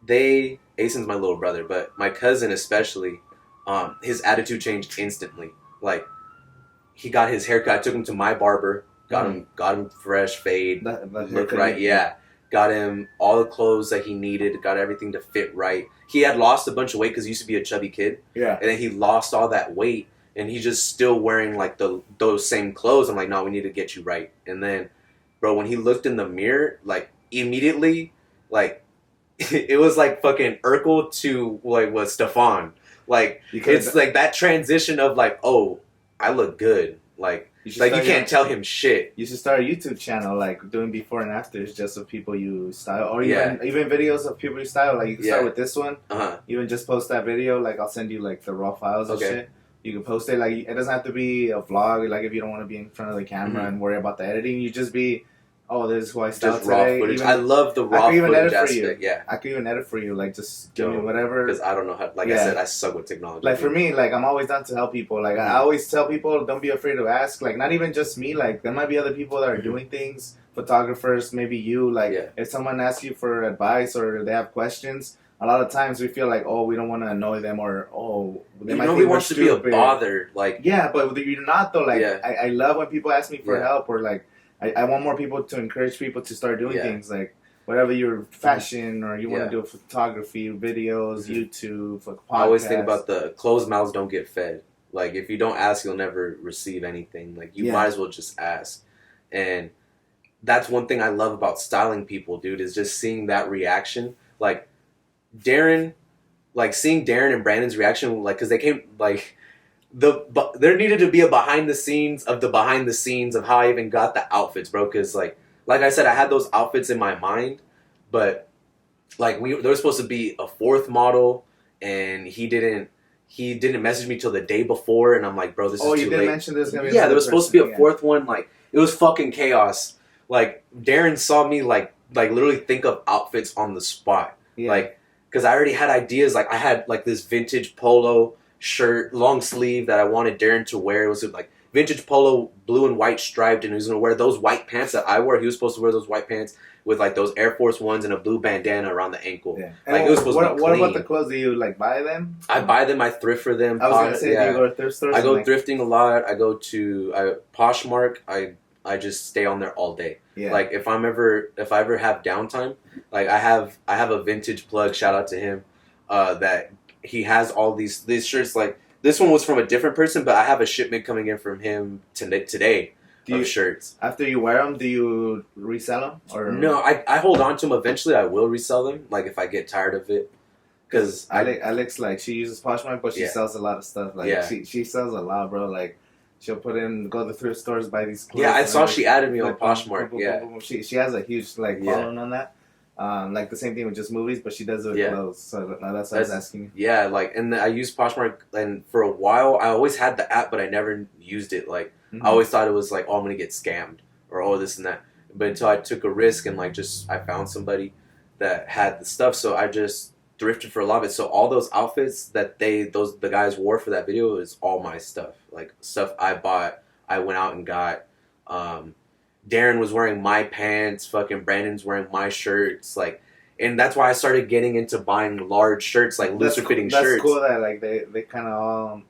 Asen's my little brother, but my cousin especially, his attitude changed instantly. Like, he got his haircut. I took him to my barber, got him fresh fade, looked right, got him all the clothes that he needed, got everything to fit right. He had lost a bunch of weight because he used to be a chubby kid. Yeah. And then he lost all that weight, and he's just still wearing, like, those same clothes. I'm like, no, we need to get you right. And then, bro, when he looked in the mirror, like, immediately, like, it was like fucking Urkel to, like, what, Stefan. Like, it's like that transition of, like, oh, I look good. Like, you can't tell him shit. You should start a YouTube channel, like, doing before and afters just of people you style. Or even videos of people you style. Like, you can start with this one. Even just post that video. Like, I'll send you, like, the raw files and shit. You can post it. Like, it doesn't have to be a vlog. Like, if you don't want to be in front of the camera and worry about the editing, you just be, oh, this is who I style just today. Raw footage. I love the raw footage aspect. Yeah. I could even edit for you. Like, just give me whatever. Because I don't know how, like I said, I suck with technology. Like, for me, like, I'm always down to help people. Like, I always tell people, don't be afraid to ask. Like, not even just me. Like, there might be other people that are doing things. Photographers, maybe you. Like, if someone asks you for advice or they have questions, a lot of times we feel like, oh, we don't want to annoy them, or, oh, they might think we're stupid. To be a bother. Like, yeah, but you're not, though. Like, I love when people ask me for help, or, like, I want more people to encourage people to start doing things, like, whatever your fashion or you want to do photography, videos, YouTube, podcasts. I always think about the closed mouths don't get fed. Like, if you don't ask, you'll never receive anything. Like, you might as well just ask. And that's one thing I love about styling people, dude, is just seeing that reaction. Like, seeing Darren and Brandon's reaction, like, because they came, like, there needed to be a behind the scenes of how I even got the outfits, bro. Because, like I said, I had those outfits in my mind, but like there was supposed to be a fourth model, and he didn't message me till the day before, and I'm like, bro, this is too late. Oh, you did mention there's gonna be yeah, there was supposed to be a fourth yeah. one. Like it was fucking chaos. Like Darren saw me like literally think of outfits on the spot. Yeah. Like because I already had ideas. Like I had like this vintage polo shirt, long sleeve that I wanted Darren to wear. It was like vintage polo, blue and white striped, and he was gonna wear those white pants that I wore. He was supposed to wear those white pants with like those Air Force Ones and a blue bandana around the ankle. Yeah. Like it was supposed to be clean. What about the clothes? Do you like buy them? I buy them. I thrift for them. I was gonna say, do you go to thrift stores? I go thrifting a lot. I go to Poshmark. I just stay on there all day. Yeah. Like if I ever have downtime, like I have a vintage plug. Shout out to him. That he has all these shirts. Like this one was from a different person, but I have a shipment coming in from him today. Shirts. After you wear them, do you resell them? Or no, I hold on to them. Eventually, I will resell them. Like if I get tired of it, because Alex like she uses Poshmark, but she sells a lot of stuff. Like she sells a lot, bro. Like she'll go to the thrift stores, buy these clothes. Yeah, I saw she added me on Poshmark. She has a huge following on that. Like the same thing with just movies, but she does it with clothes. So that's what I was asking you. Yeah, like and I use Poshmark, and for a while I always had the app, but I never used it. Like I always thought it was like, oh, I'm gonna get scammed or oh this and that. But until I took a risk and like I found somebody that had the stuff, so I just thrifted for a lot of it. So all those outfits that the guys wore for that video is all my stuff. Like stuff I bought, I went out and got. Darren was wearing my pants. Fucking Brandon's wearing my shirts. Like, and that's why I started getting into buying large shirts, like looser fitting shirts. That's cool that like they kind of all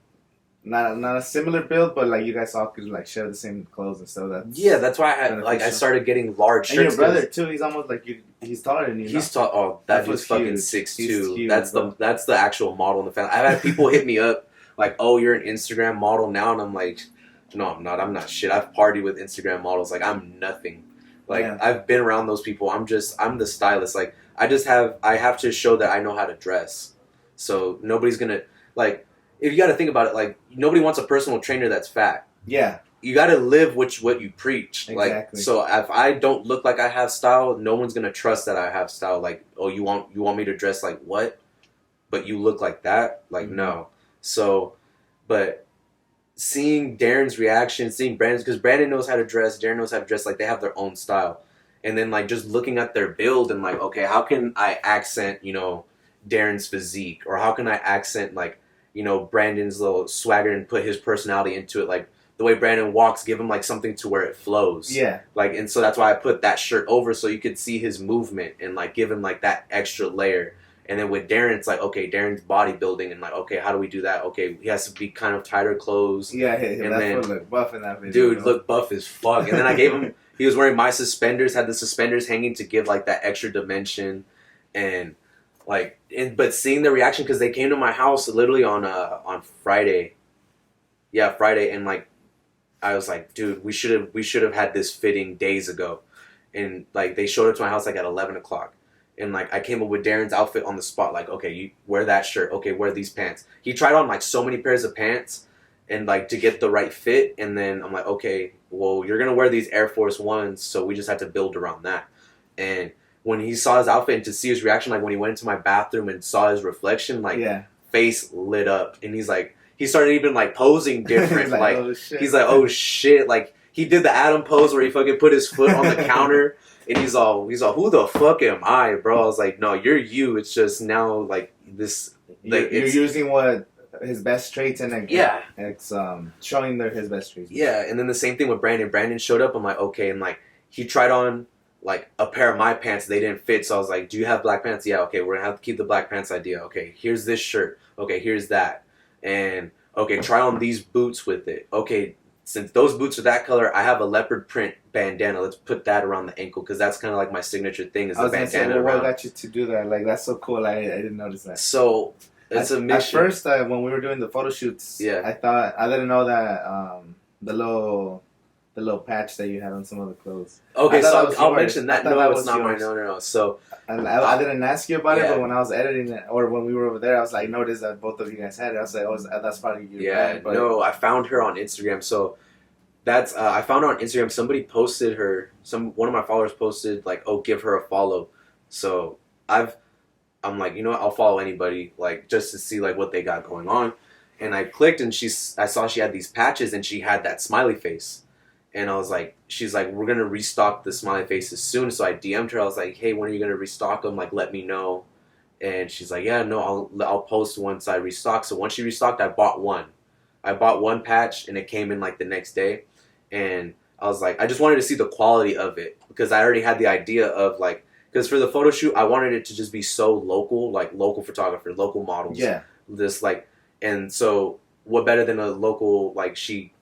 not a similar build, but like you guys all could like share the same clothes and stuff. That's why I started getting large shirts. And your brother too. He's almost like you. He's taller than you. He's tall. Oh, that dude's fucking 6'2". That's the actual model in the family. I've had people hit me up like, "Oh, you're an Instagram model now," and I'm like, "No, I'm not. I'm not shit. I've partied with Instagram models. Like I'm nothing. Like I've been around those people. I'm the stylist. Like I have to show that I know how to dress. So nobody's gonna like." If you got to think about it, like nobody wants a personal trainer that's fat. Yeah, you got to live what you preach. Exactly. Like so, if I don't look like I have style, no one's gonna trust that I have style. Like, oh, you want me to dress like what? But you look like that? Like no. So, but seeing Darren's reaction, seeing Brandon's, because Brandon knows how to dress, Darren knows how to dress. Like they have their own style, and then like just looking at their build and like, okay, how can I accent Darren's physique, or how can I accent like Brandon's little swagger and put his personality into it. Like the way Brandon walks, give him like something to where it flows. Yeah. Like, and so that's why I put that shirt over so you could see his movement and like give him like that extra layer. And then with Darren, it's like, okay, Darren's bodybuilding and like, okay, how do we do that? Okay, he has to be kind of tighter clothes. Yeah, and then look buff in that video. Dude, look buff as fuck. And then I gave him, he was wearing my suspenders, had the suspenders hanging to give like that extra dimension. And like, but seeing the reaction, because they came to my house literally on Friday. Yeah, Friday, and like, I was like, dude, we should have had this fitting days ago, and like they showed up to my house like at 11 o'clock, and like I came up with Darren's outfit on the spot. Like, okay, you wear that shirt. Okay, wear these pants. He tried on like so many pairs of pants, and like to get the right fit, and then I'm like, okay, well you're gonna wear these Air Force Ones, so we just had to build around that, and. When he saw his outfit and to see his reaction, like when he went into my bathroom and saw his reflection, like face lit up, and he's like, he started even like posing different, like oh, he's like, oh shit, like he did the Adam pose where he fucking put his foot on the counter, and he's all, who the fuck am I, bro? I was like, no, you're you. It's just now like this, like you're using what his best traits and like, it's showing his best traits. Yeah, and then the same thing with Brandon. Brandon showed up. I'm like, okay, and like he tried on. Like a pair of my pants, they didn't fit, so I was like, do you have black pants? Yeah, okay, we're gonna have to keep the black pants idea. Okay, here's this shirt. Okay, here's that. And okay, try on these boots with it. Okay, since those boots are that color, I have a leopard print bandana. Let's put that around the ankle, because that's kind of like my signature thing is the bandana. What got you to do that? Like, that's so cool. I didn't notice that. So it's a mission. At first, when we were doing the photo shoots, I thought, I didn't know that the little patch that you had on some of the clothes. Okay, so I'll mention that. No, it's not mine. No. So I didn't ask you about it, but when I was editing it, or when we were over there, I was like, noticed that both of you guys had it. I was like, oh, that's probably you. Yeah, no, I found her on Instagram. So that's I found her on Instagram. Somebody posted her. One of my followers posted like, oh, give her a follow. So I'm like, you know what, I'll follow anybody, like, just to see, like, what they got going on. And I clicked, and I saw she had these patches, and she had that smiley face. And I was like, she's like, we're going to restock the smiley faces soon. So I DM'd her. I was like, hey, when are you going to restock them? Like, let me know. And she's like, yeah, no, I'll post once I restock. So once she restocked, I bought one. I bought one patch, and it came in, like, the next day. And I was like, I just wanted to see the quality of it, because I already had the idea of, like, because for the photo shoot, I wanted it to just be so local, like, local photographer, local models. Yeah. This, like, and so what better than a local, like,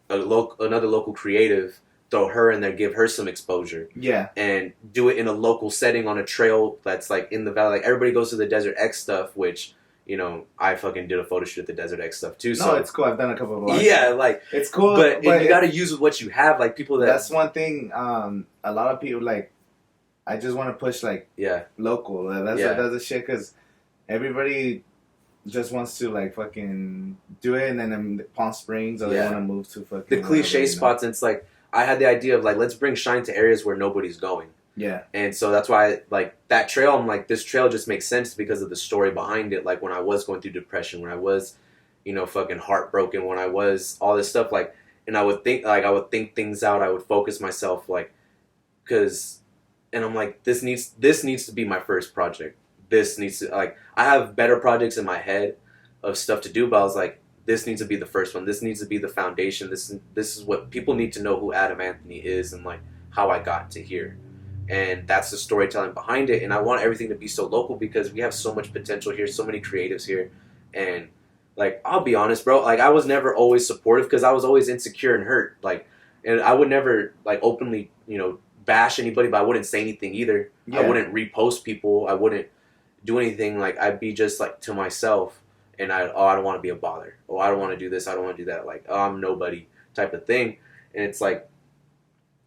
another local creative, throw her in there, give her some exposure. Yeah. And do it in a local setting on a trail that's, like, in the valley. Like, everybody goes to the Desert X stuff, which, you know, I fucking did a photo shoot at the Desert X stuff, too. No, so it's cool. I've done a couple of vlogs. Yeah, like... It's cool. But you gotta use what you have, like, people that... That's one thing, a lot of people, like, I just want to push, like, local. That's the shit, because everybody just wants to, like, fucking do it, and then in Palm Springs, or they want to move to fucking... The cliche spots, and it's like, I had the idea of, like, let's bring shine to areas where nobody's going. Yeah. And so that's why, like, that trail, I'm like, this trail just makes sense because of the story behind it. Like, when I was going through depression, when I was, you know, fucking heartbroken, when I was all this stuff, like, and I would think things out. I would focus myself, like, and I'm like, this needs to be my first project. This needs to, like, I have better projects in my head of stuff to do, but I was like, this needs to be the first one. This needs to be the foundation. This is what people need to know who Adam Anthony is, and, like, how I got to here. And that's the storytelling behind it. And I want everything to be so local because we have so much potential here, so many creatives here. And, like, I'll be honest, bro, like, I was never always supportive because I was always insecure and hurt. Like, and I would never, like, openly, you know, bash anybody, but I wouldn't say anything either. Yeah. I wouldn't repost people. I wouldn't do anything. Like, I'd be just, like, to myself. And I don't want to be a bother. Oh, I don't want to do this. I don't want to do that. Like, oh, I'm nobody type of thing. And it's like,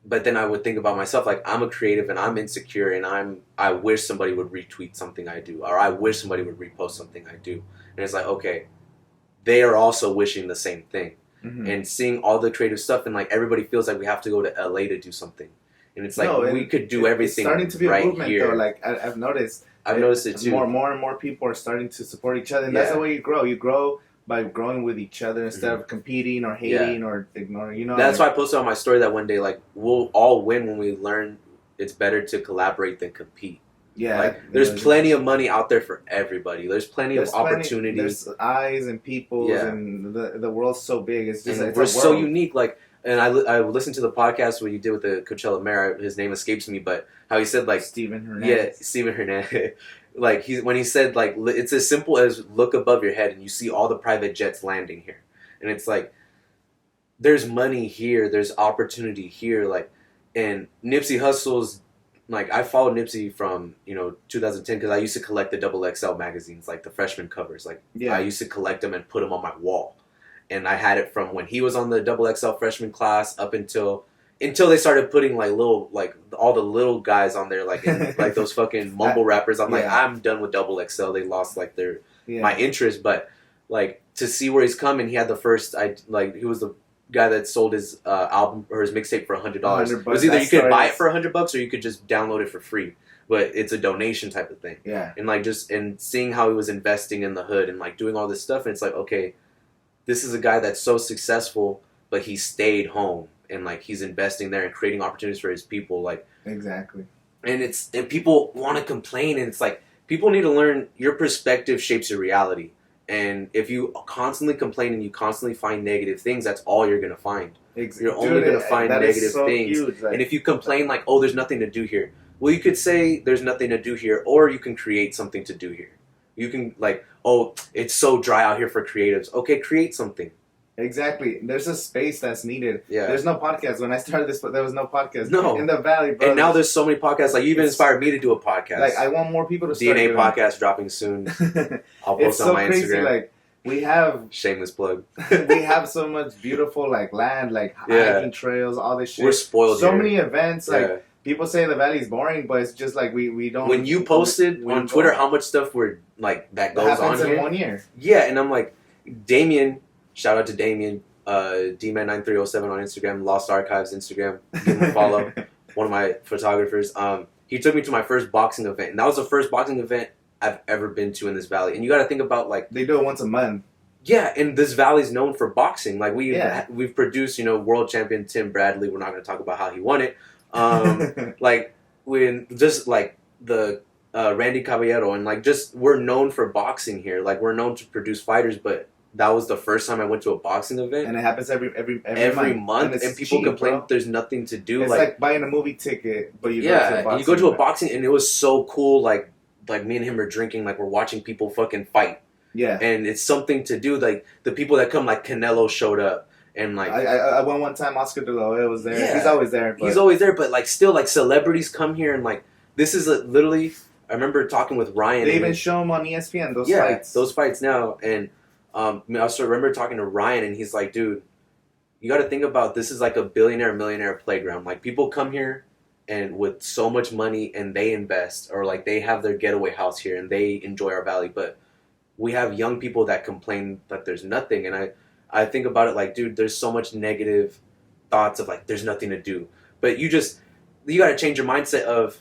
but then I would think about myself, like, I'm a creative and I'm insecure and I wish somebody would retweet something I do, or I wish somebody would repost something I do. And it's like, okay, they are also wishing the same thing. Mm-hmm. And seeing all the creative stuff, and, like, everybody feels like we have to go to LA to do something. And it's like, we could do everything right here. It's starting to be a movement, here. Though. Like, I've noticed it too. More and more people are starting to support each other, and that's the way you grow. You grow by growing with each other instead of competing or hating or ignoring. You know, that's why I posted on my story that one day, like, we'll all win when we learn it's better to collaborate than compete. Yeah, like, there's plenty of money out there for everybody. There's plenty of opportunities. There's eyes and people, and the world's so big. It's just we're so unique. Like, and I listened to the podcast what you did with the Coachella Mayor. His name escapes me, but how he said, like, Steven Hernandez. Yeah, Steven Hernandez. Like, when he said, like, it's as simple as look above your head and you see all the private jets landing here. And it's like, there's money here, there's opportunity here. Like, and Nipsey Hussle's, like, I followed Nipsey from, you know, 2010 because I used to collect the XXL magazines, like the freshman covers. Like, I used to collect them and put them on my wall. And I had it from when he was on the XXL freshman class up until they started putting, like, little, like, all the little guys on there, like, in, like, those fucking mumble rappers. I'm like, I'm done with XXL. They lost, like, my interest. But, like, to see where he's coming, he had the first, he was the guy that sold his album or his mixtape for $100. It was either you could buy it for $100 or you could just download it for free. But it's a donation type of thing. Yeah. And, like, and seeing how he was investing in the hood and, like, doing all this stuff. And it's like, okay, this is a guy that's so successful, but he stayed home. And, like, he's investing there and creating opportunities for his people, like, exactly. And people want to complain, and it's like, people need to learn your perspective shapes your reality. And if you constantly complain and you constantly find negative things, that's all you're gonna find. You're only gonna find negative things. Huge, like, and if you complain, like, oh, there's nothing to do here, well, you could say there's nothing to do here, or you can create something to do here. You can, like, oh, it's so dry out here for creatives. Okay, create something. Exactly. There's a space that's needed. Yeah. There's no podcast. When I started this, there was no podcast. No. In the Valley, bro. And now there's so many podcasts. Like, you even inspired me to do a podcast. Like, I want more people to start DNA podcast dropping soon. I'll post on my crazy. Instagram. Like, we have... Shameless plug. We have so much beautiful, like, land, like, hiking trails, all this shit. We're spoiled so here. Many events, like... People say the Valley's boring, but it's just like we don't... When you posted on Twitter how much stuff that goes on here... in 1 year. Yeah, and I'm like, Damien, shout out to Damien, DMan9307 on Instagram, Lost Archives Instagram, give him a follow, one of my photographers. He took me to my first boxing event, and that was the first boxing event I've ever been to in this valley. And you got to think about like they do it once a month. Yeah, and this valley's known for boxing. Like we've produced, world champion Tim Bradley. We're not going to talk about how he won it. Like when just like the Randy Caballero, and like just we're known for boxing here. Like we're known to produce fighters, but that was the first time I went to a boxing event, and it happens every month, and people complain there's nothing to do. It's like buying a movie ticket, but you go to a boxing you go to a boxing, and it was so cool. Like me and him are drinking, like we're watching people fucking fight. Yeah, and it's something to do. Like the people that come, like Canelo showed up, and like I went one time. Oscar De La Hoya was there. Yeah. He's always there. But like still, like celebrities come here, and like this is literally. I remember talking with Ryan. They even show him on ESPN. Those fights now, and I also remember talking to Ryan, and he's like, dude, you got to think about this is like a millionaire playground. Like people come here and with so much money, and they invest, or like they have their getaway house here, and they enjoy our valley, but we have young people that complain that there's nothing, and I think about it like, dude, there's so much negative thoughts of like there's nothing to do, but you got to change your mindset of,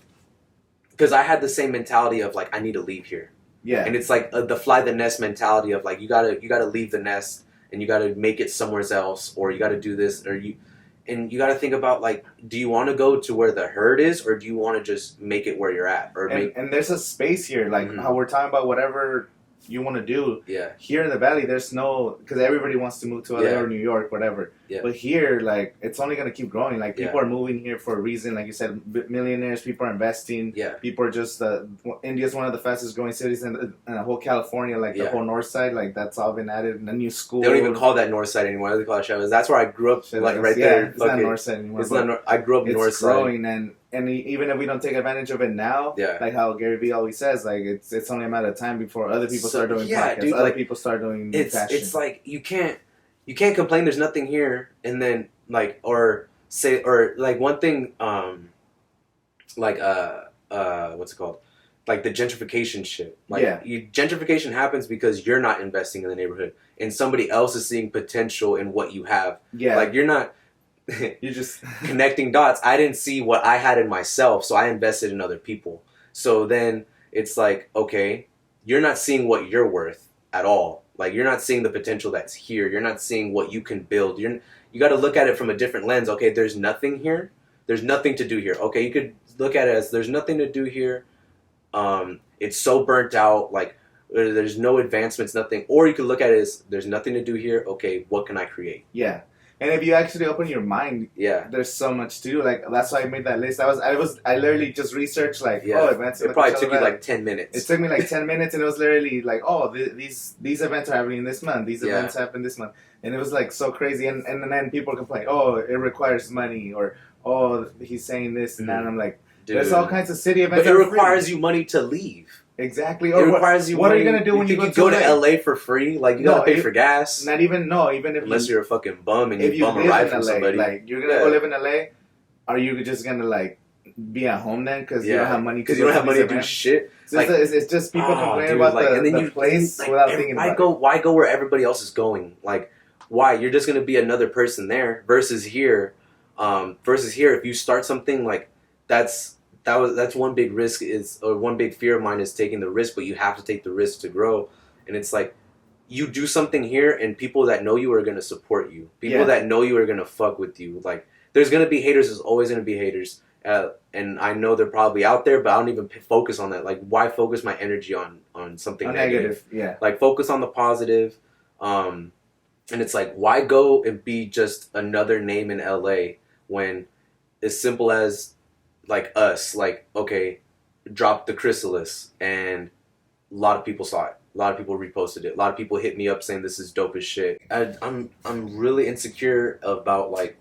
because I had the same mentality of like I need to leave here, and it's like the fly the nest mentality of like you gotta leave the nest and you gotta make it somewhere else, or you gotta do this, or you gotta think about like, do you want to go to where the herd is, or do you want to just make it where you're at, or and there's a space here, like how we're talking about whatever you want to do. Yeah. Here in the valley, there's no, because everybody wants to move to LA or New York, whatever. Yeah. But here, like, it's only going to keep growing. Like, people are moving here for a reason. Like you said, millionaires, people are investing. Yeah. People are just, India's one of the fastest growing cities in the whole California, like the whole north side. Like, that's all been added. And a new school. They don't even call that north side anymore. They call it Chavez. That's where I grew up, like right there. It's not north side anymore. It's not. I grew up north side. It's growing, and even if we don't take advantage of it now, like how Gary Vee always says, like it's only a matter of time before other people start doing podcasts, dude, other people start doing fashion. It's like you can't complain there's nothing here, and then like or like one thing, what's it called? Like the gentrification shit. Like gentrification happens because you're not investing in the neighborhood, and somebody else is seeing potential in what you have. Yeah, like you're not. You're just connecting dots. I didn't see what I had in myself, so I invested in other people. So then it's like, okay, you're not seeing what you're worth at all. Like you're not seeing the potential that's here. You're not seeing what you can build. You got to look at it from a different lens. Okay, there's nothing here. There's nothing to do here. Okay, you could look at it as there's nothing to do here. It's so burnt out. Like there's no advancements, nothing. Or you could look at it as there's nothing to do here. Okay, what can I create? Yeah. And if you actually open your mind, there's so much to do. Like that's why I made that list. I literally just researched like, events. It probably took you like 10 minutes. It took me like 10 minutes, and it was literally like, these events are happening this month. These events happen this month, and it was like so crazy. And then people complain, it requires money, or he's saying this and that. And I'm like, dude, there's all kinds of city events. But it requires you money to leave. Exactly. It requires you. What are you gonna do when you go to LA for free? Like you gotta pay for gas. Even if unless you're a fucking bum and you bum a ride from somebody. Like you're gonna go live in LA. Are you just gonna like be at home then because you don't have money? Because you don't have money to do shit. It's just people complaining about the place without thinking about it. Why go where everybody else is going? Like why? You're just gonna be another person there versus here. If you start something like that's one big risk or one big fear of mine is taking the risk, but you have to take the risk to grow. And it's like you do something here and people that know you are going to support you. People that know you are going to fuck with you. Like there's going to be haters. There's always going to be haters. And I know they're probably out there, but I don't even focus on that. Like why focus my energy on something negative? Yeah. Like focus on the positive. And it's like, why go and be just another name in LA when as simple as like us, like, okay, drop the chrysalis, and a lot of people saw it. A lot of people reposted it. A lot of people hit me up saying this is dope as shit. I'm really insecure about like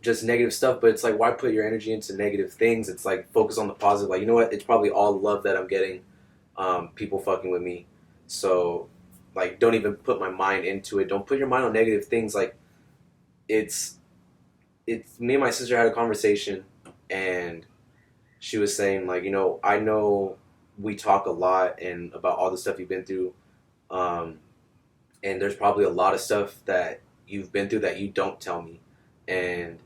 just negative stuff, but it's like, why put your energy into negative things? It's like focus on the positive. Like, you know what? It's probably all love that I'm getting. People fucking with me. So like, don't even put my mind into it. Don't put your mind on negative things. Like it's me and my sister had a conversation. And she was saying, like, I know we talk a lot and about all the stuff you've been through. And there's probably a lot of stuff that you've been through that you don't tell me. And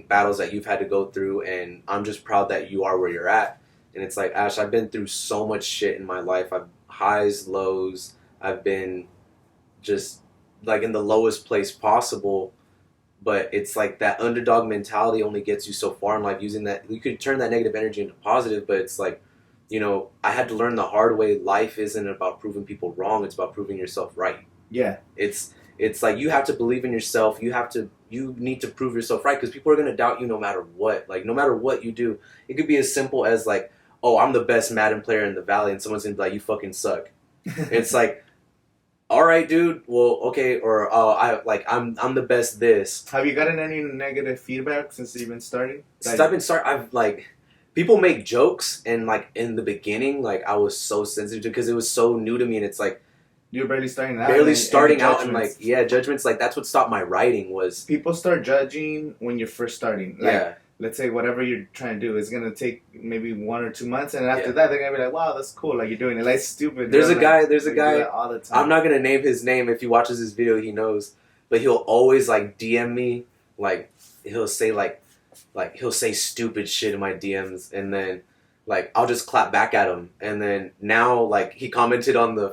battles that you've had to go through. And I'm just proud that you are where you're at. And it's like, Ash, I've been through so much shit in my life. I've highs, lows. I've been just like in the lowest place possible. But it's like that underdog mentality only gets you so far in life. Using that, you could turn that negative energy into positive, but it's like, you know, I had to learn the hard way. Life isn't about proving people wrong. It's about proving yourself right. Yeah. It's like you have to believe in yourself. You need to prove yourself right because people are going to doubt you no matter what. Like, no matter what you do. It could be as simple as like, oh, I'm the best Madden player in the Valley, and someone's going to be like, you fucking suck. It's like, all right, dude. Well, okay, or I'm the best this. Have you gotten any negative feedback since you've been starting? Since I've been I've like people make jokes, and like in the beginning, like I was so sensitive to because it was so new to me, and it's like you're barely starting out. And like judgments. Like that's what stopped my writing was people start judging when you're first starting. Like, let's say whatever you're trying to do is gonna take maybe 1 or 2 months, and after that they're gonna be like, "Wow, that's cool! Like you're doing it." Like stupid. There's a guy all the time. I'm not gonna name his name. If he watches this video, he knows. But he'll always like DM me. Like he'll say he'll say stupid shit in my DMs, and then like I'll just clap back at him. And then now like he commented on the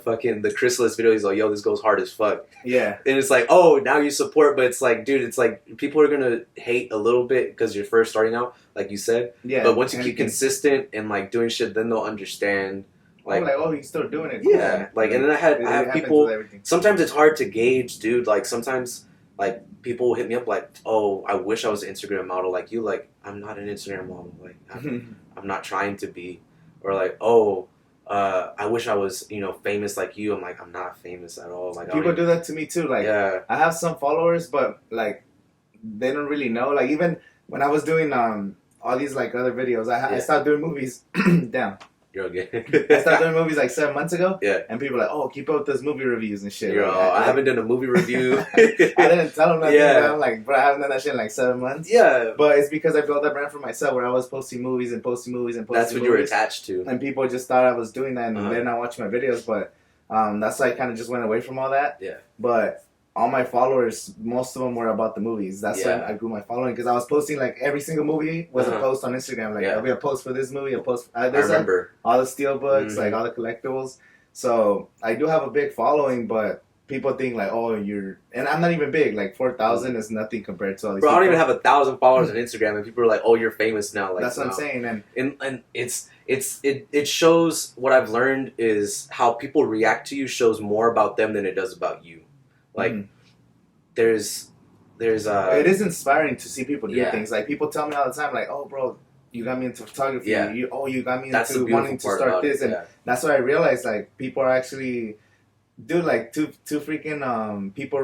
Chrysalis video. He's like, "Yo, this goes hard as fuck." Yeah. And it's like, oh, now you support, but it's like, dude, it's like people are gonna hate a little bit because you're first starting out, like you said. Yeah. But once you keep consistent and like doing shit, then they'll understand. Like, he's still doing it. Yeah. Like, and then I have people. Sometimes it's hard to gauge, dude. Like sometimes, like people will hit me up like, "Oh, I wish I was an Instagram model like you." Like, I'm not an Instagram model. Like, I'm not trying to be. Or like, "Oh, I wish I was, famous like you." I'm like, I'm not famous at all. Like people do that to me too. Like, I have some followers, but like, they don't really know. Like, even when I was doing all these like other videos, I stopped doing movies. Damn. You're okay. I started doing movies like 7 months ago. Yeah. And people are like, "Oh, keep up with those movie reviews and shit." I haven't done a movie review. I didn't tell them nothing. Yeah. I'm like, bro, I haven't done that shit in like 7 months. Yeah. But it's because I built that brand for myself where I was posting movies. That's what you were attached to. And people just thought I was doing that and they're not watching my videos. But that's why I kind of just went away from all that. Yeah. But all my followers, most of them were about the movies. That's why I grew my following because I was posting like every single movie was a post on Instagram. Like I'll be a post for this movie, a post. I remember all the steelbooks, like all the collectibles. So I do have a big following, but people think like, "Oh, and I'm not even big. Like 4,000 is nothing compared to all these. Bro, I don't even have 1,000 followers on Instagram, and people are like, "Oh, you're famous now." Like that's what I'm saying, and it shows what I've learned is how people react to you shows more about them than it does about you. Like, there's it is inspiring to see people do things. Like, people tell me all the time, like, "Oh, bro, you got me into photography. Yeah. You got me into wanting to start this." And that's why I realized, like, people are actually, dude, like, two freaking people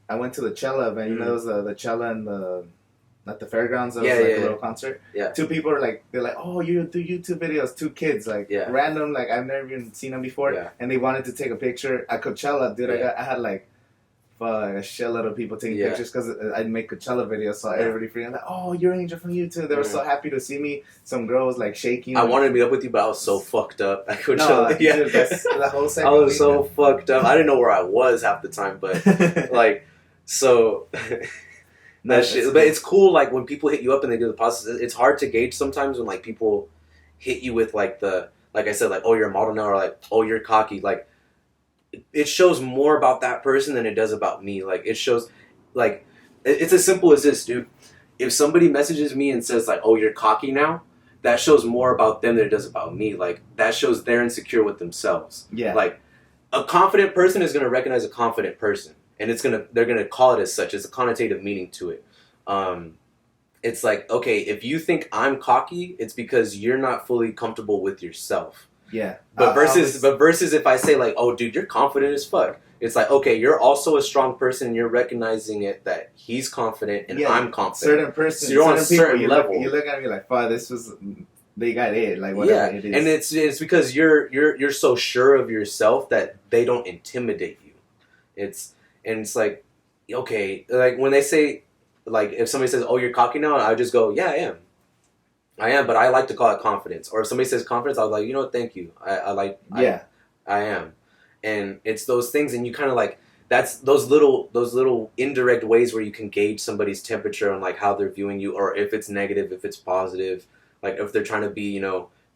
I went to the Coachella event. You know, it was the Coachella and at the fairgrounds. It was like a little concert. Yeah. 2 people are like, they're like, "Oh, you do YouTube videos." 2 kids, like, random, like, I've never even seen them before. Yeah. And they wanted to take a picture at Coachella, dude. I had like a shitload of people taking pictures because I'd make Coachella videos, so everybody freaking like, "Oh, you're Angel from YouTube." They were so happy to see me. Some girls like shaking. I wanted to meet up with you, but I was so fucked up at Coachella. Dude, the whole I was so fucked up. I didn't know where I was half the time, but like, so that shit. Cool. But it's cool, like when people hit you up and they do the process. It's hard to gauge sometimes when like people hit you with like I said, like, "Oh, you're a model now," or like, "Oh, you're cocky," like. It shows more about that person than it does about me. Like, it shows, like, it's as simple as this, dude. If somebody messages me and says, like, "Oh, you're cocky now," that shows more about them than it does about me. Like, that shows they're insecure with themselves. Yeah. Like, a confident person is going to recognize a confident person. And they're going to call it as such. It's a connotative meaning to it. It's like, okay, if you think I'm cocky, it's because you're not fully comfortable with yourself. Yeah. But versus if I say like, "Oh, dude, you're confident as fuck," it's like, okay, you're also a strong person and you're recognizing it that he's confident and I'm confident. Certain person, so you're on a certain level. You look at me like, "Fuck, they got it." Like whatever it is. And it's because you're so sure of yourself that they don't intimidate you. It's like, okay, like when they say, like if somebody says, "Oh, you're cocky now," I just go, "Yeah, I am, but I like to call it confidence." Or if somebody says confidence, I'll be like, "You know what, thank you. I am." And it's those things, and you kind of like, that's those little indirect ways where you can gauge somebody's temperature on like how they're viewing you, or if it's negative, if it's positive, like if they're trying to be,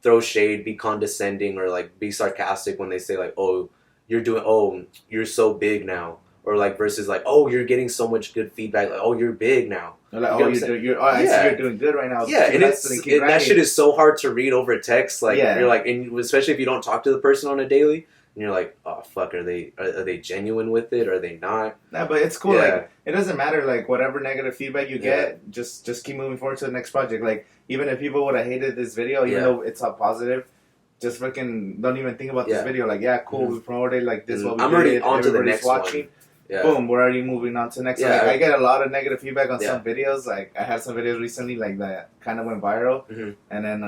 throw shade, be condescending, or like be sarcastic when they say like, oh, you're so big now, or like versus like, oh, you're getting so much good feedback, like, oh, you're big now. Like, oh, I see you're doing good right now. Yeah, and that shit is so hard to read over text. Like you're like, and especially if you don't talk to the person on a daily, and you're like, oh fuck, are they genuine with it? Or are they not? Nah, but it's cool. Like it doesn't matter. Like whatever negative feedback you get, just keep moving forward to the next project. Like even if people would have hated this video, even though it's all positive, just freaking don't even think about this video. Like cool, we promoted like this. What we I'm already on to the next watching. One. Yeah. Boom, we're already moving on to the next one. Like, I get a lot of negative feedback on some videos. Like, I had some videos recently, like, that kind of went viral. And then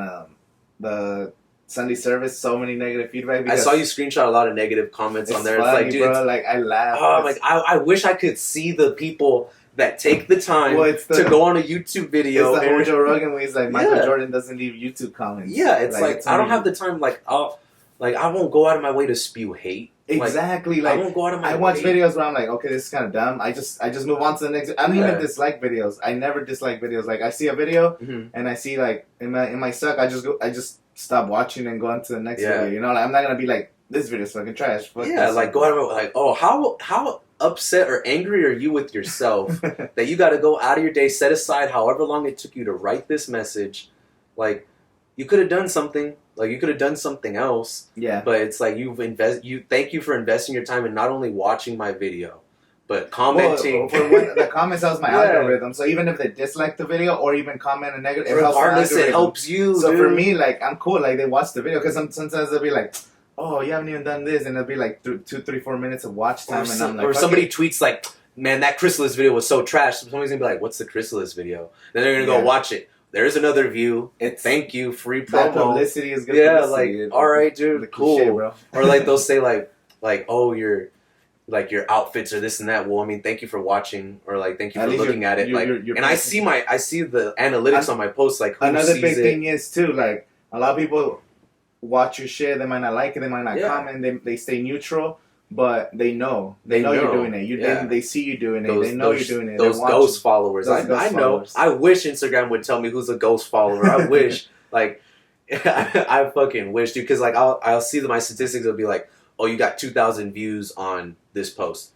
the Sunday service, so many negative feedback. I saw you screenshot a lot of negative comments on there. Funny, it's like, dude, bro, like, I laugh. Oh, like, I wish I could see the people that take the time to go on a YouTube video. It's the whole Joe Rogan where he's like, Michael Jordan doesn't leave YouTube comments. Yeah, it's like I don't have the time. Like, I won't go out of my way to spew hate. Exactly. Like, I won't go out of my way. I watch videos where I'm like, okay, this is kind of dumb. I just move on to the next. I don't even dislike videos. I never dislike videos. Like, I see a video and I see like it might suck. I just stop watching and go on to the next video. You know, like, I'm not gonna be like, this video's fucking trash. Fuck this. Like go out of my way. Like, oh, how upset or angry are you with yourself that you got to go out of your day, set aside however long it took you to write this message? Like, you could have done something. Like, you could have done something else. Yeah. But it's like thank you for investing your time in not only watching my video, but commenting. Well, the comments helps my algorithm. So even if they dislike the video or even comment a negative, it helps you. So for me, like, I'm cool. Like, they watch the video because sometimes they'll be like, oh, you haven't even done this, and it'll be like 2, 3, 4 minutes of watch time, and I'm like, or somebody tweets like, man, that Chrysalis video was so trash. Somebody's gonna be like, what's the Chrysalis video? Then they're gonna go watch it. There's another view. Thank you, free promo. That publicity is good. Yeah, like, all right, dude, cool. Cliche, bro. Or like they'll say like, oh, your outfits or this and that. Well, I mean, thank you for watching, or like, thank you for looking at it. And I see the analytics on my posts. Like, who another sees big thing is too, like, a lot of people watch your shit. They might not like it. They might not comment. They stay neutral. But they know you're doing it. They see you doing it. They know you're doing it. Those ghost followers. I know. I wish Instagram would tell me who's a ghost follower. I wish. Like, I fucking wish, dude. Because like I'll see my statistics. It'll be like, oh, you got 2,000 views on this post.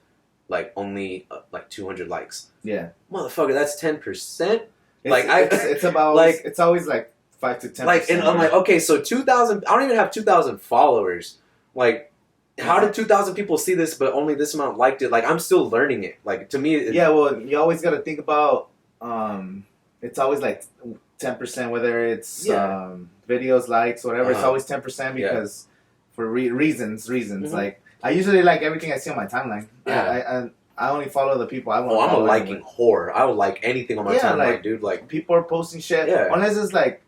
Like only like 200 likes. Yeah. Motherfucker, that's 10%. Like it's about like it's always like 5 to 10%. Like, and I'm like, okay, so 2,000. I don't even have 2,000 followers. Like, how did 2,000 people see this, but only this amount liked it? Like, I'm still learning it. Like, to me... well, you always got to think about... it's always, like, 10%, whether it's videos, likes, whatever. It's always 10% because... For reasons. Like, I usually like everything I see on my timeline. Yeah. I only follow the people I want to follow. I'm a liking whore. I would like anything on my timeline, like, dude. Like, people are posting shit. Yeah. Unless it's, like...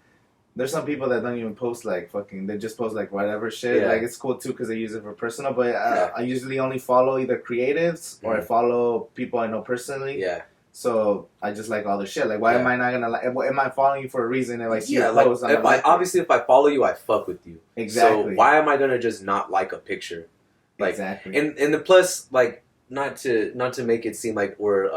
There's some people that don't even post, like, fucking... They just post, like, whatever shit. Yeah. Like, it's cool, too, because they use it for personal. But I usually only follow either creatives or I follow people I know personally. Yeah. So, I just like all the shit. Like, why am I not going to like... Am I following you for a reason if I see your post? Obviously, if I follow you, I fuck with you. Exactly. So, why am I going to just not like a picture? Like, exactly. And the plus, like, not to make it seem like we're...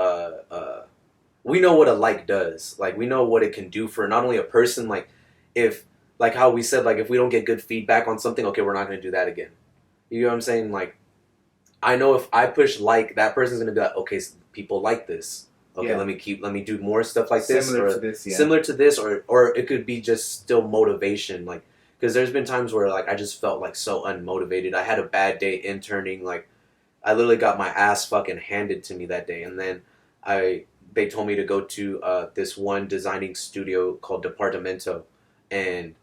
we know what a like does. Like, we know what it can do for not only a person, like... If, like how we said, like, if we don't get good feedback on something, okay, we're not going to do that again. You know what I'm saying? Like, I know if I push like, that person's going to be like, okay, so people like this. Okay, let me do more stuff like this. Similar to this, or it could be just still motivation. Like, because there's been times where, like, I just felt, like, so unmotivated. I had a bad day interning. Like, I literally got my ass fucking handed to me that day. And then they told me to go to this one designing studio called Departamento. And,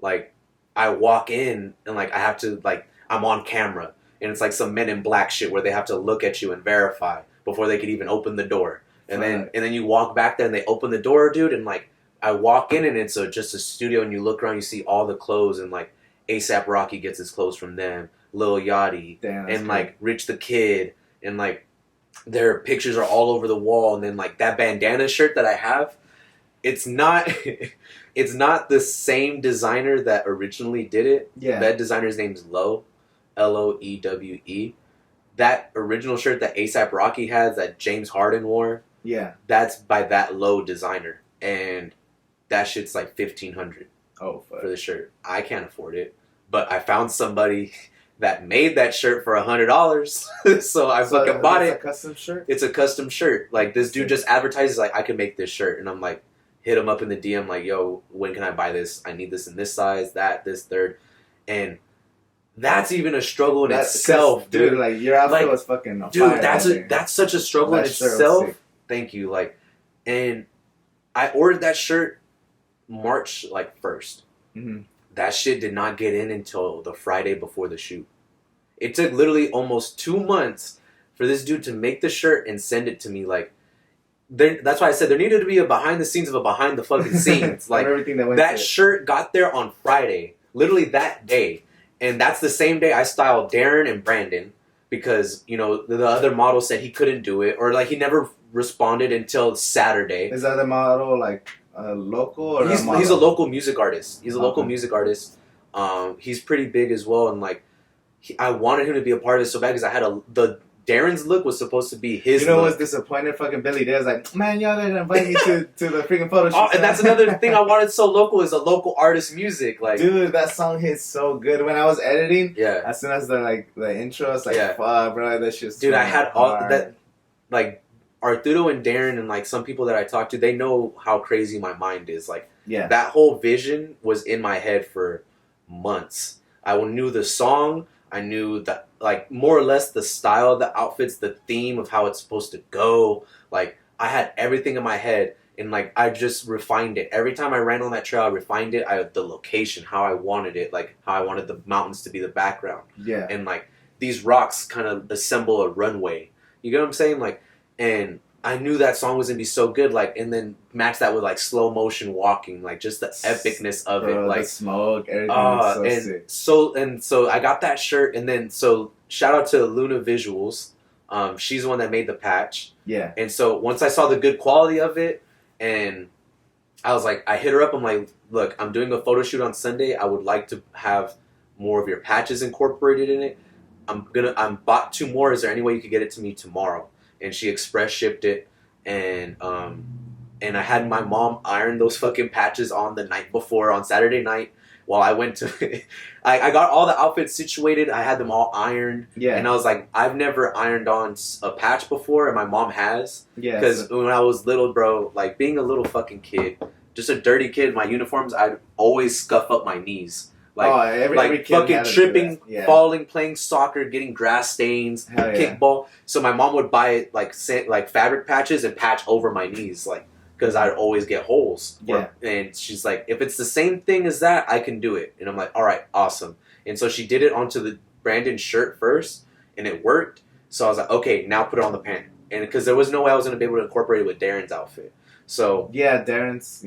like, I walk in and, like, I have to, like, I'm on camera. And it's like some Men in Black shit where they have to look at you and verify before they could even open the door. And then you walk back there and they open the door, dude. And, like, I walk in and it's just a studio and you look around, you see all the clothes. And, like, A$AP Rocky gets his clothes from them. Lil Yachty. Damn, and, like, Rich the Kid. And, like, their pictures are all over the wall. And then, like, that bandana shirt that I have, it's not... It's not the same designer that originally did it. Yeah. That designer's name's Lowe. Loewe. That original shirt that A$AP Rocky has, that James Harden wore. Yeah. That's by that Lowe designer. And that shit's like $1,500. Oh, fuck. For the shirt. I can't afford it, but I found somebody that made that shirt for $100. So I fucking bought it. It's a custom shirt? It's a custom shirt. Like, this dude just advertises, like, I can make this shirt. And I'm like, hit him up in the DM, like, yo, when can I buy this? I need this in this size, this, third. And that's even a struggle in itself, dude. Like, your outfit was fucking on fire. Dude, that's such a struggle in itself. Thank you. Like, and I ordered that shirt March, like, 1st. Mm-hmm. That shit did not get in until the Friday before the shoot. It took literally almost 2 months for this dude to make the shirt and send it to me. Like, that's why I said there needed to be a behind the scenes of a behind the fucking scenes. Like, everything that shirt got there on Friday, literally that day. And that's the same day I styled Darren and Brandon because, you know, the other model said he couldn't do it, or like he never responded until Saturday. Is that the model like local or he's a local music artist. He's a local music artist. He's pretty big as well, and like I wanted him to be a part of it so bad because I had the Darren's look was supposed to be his. You know look. what's disappointed? Fucking Billy Day's like, man, y'all didn't invite me to the freaking photo shoot. Oh, and that's another thing I wanted so local is a local artist music. Like, dude, that song hits so good. When I was editing, yeah, as soon as the intro, it's like, fuck, bro, that shit's dude. I had all hard. that, like Arturo and Darren and like some people that I talked to, they know how crazy my mind is. Like, yeah, that whole vision was in my head for months. I knew the song. I knew that, like, more or less the style of the outfits, the theme of how it's supposed to go. Like, I had everything in my head, and like I just refined it. Every time I ran on that trail, I refined it. The location, how I wanted it, like how I wanted the mountains to be the background. Yeah, and like these rocks kind of assemble a runway. You get what I'm saying? Like, and I knew that song was gonna be so good. Like, and then match that with like slow motion walking, like just the epicness of it, like the smoke, everything. So I got that shirt, and then so shout out to Luna Visuals. She's the one that made the patch. Yeah. And so once I saw the good quality of it, and I was like, I hit her up. I'm like, look, I'm doing a photo shoot on Sunday. I would like to have more of your patches incorporated in it. I'm bought 2 more. Is there any way you could get it to me tomorrow? And she express shipped it, and I had my mom iron those fucking patches on the night before, on Saturday night, while I went to I got all the outfits situated. I had them all ironed. Yeah. And I was like, I've never ironed on a patch before, and my mom has. Yeah. Because when I was little, bro, like being a little fucking kid, just a dirty kid, my uniforms, I'd always scuff up my knees. Like, every kid fucking tripping, falling, playing soccer, getting grass stains, kickball. So my mom would buy like fabric patches and patch over my knees, like, because I'd always get holes. Yeah. And she's like, if it's the same thing as that, I can do it. And I'm like, all right, awesome. And so she did it onto the Brandon shirt first, and it worked. So I was like, okay, now put it on the pant. And because there was no way I was going to be able to incorporate it with Darren's outfit. So Darren's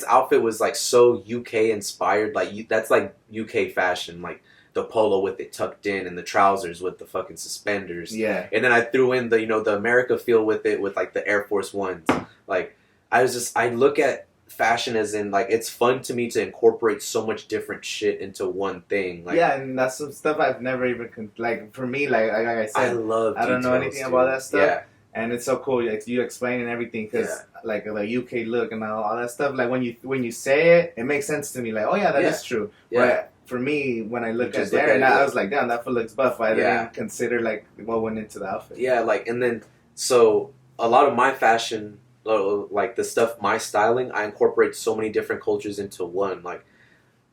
outfit was like so UK inspired. Like, that's like UK fashion, like the polo with it tucked in and the trousers with the fucking suspenders. Yeah. And then I threw in the the America feel with it, with like the Air Force Ones. Like, I look at fashion as in, like, it's fun to me to incorporate so much different shit into one thing. Like, yeah, and that's some stuff I've never even like, for me, like I said, I don't know anything about that stuff. Yeah. And it's so cool, like, you explaining everything, because like the UK look and all that stuff. Like, when you say it makes sense to me. Like, oh yeah, that is true. Yeah. But for me, when I look at Darren, I was like, damn, that foot looks buff. I didn't consider like what went into the outfit. Yeah, like, and then so a lot of my fashion, like the stuff, my styling, I incorporate so many different cultures into one. Like,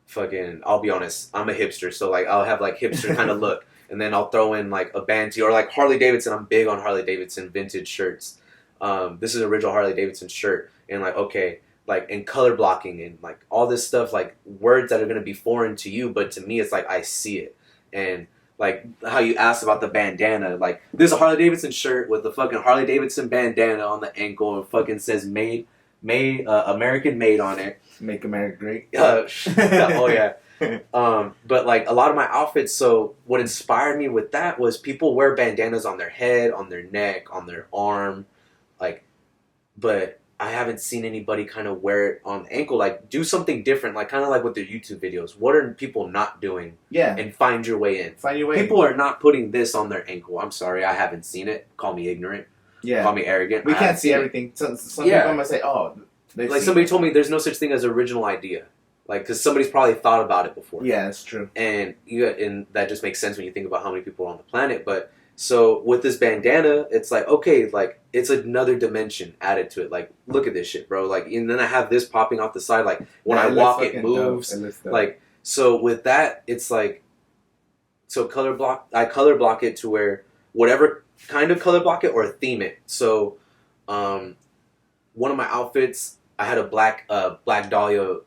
fucking, I'll be honest, I'm a hipster, so like I'll have like hipster kind of look. And then I'll throw in like a Banty or like Harley Davidson. I'm big on Harley Davidson vintage shirts. This is an original Harley Davidson shirt. And like, okay, like, and color blocking and like all this stuff, like words that are going to be foreign to you, but to me it's like I see it. And like how you asked about the bandana, like there's a Harley Davidson shirt with the fucking Harley Davidson bandana on the ankle and fucking says made American made on it. Make America great. Oh yeah. But like a lot of my outfits, so what inspired me with that was people wear bandanas on their head, on their neck, on their arm, like, but I haven't seen anybody kind of wear it on the ankle, like do something different, like kind of like with their YouTube videos. What are people not doing? Yeah. And find your way in. Find your way People are not putting this on their ankle. I'm sorry, I haven't seen it. Call me ignorant. Yeah. Call me arrogant. We can't see everything. Some people might say, oh, like somebody told me there's no such thing as original idea. Like, because somebody's probably thought about it before. Yeah, that's true. And that just makes sense when you think about how many people are on the planet. But so with this bandana, it's like, okay, like it's another dimension added to it. Like, look at this shit, bro. Like, and then I have this popping off the side. Like when I walk, it moves. Like, so with that, it's like, so I color block it to where whatever kind of color block it or theme it. So, one of my outfits, I had a Black Dahlia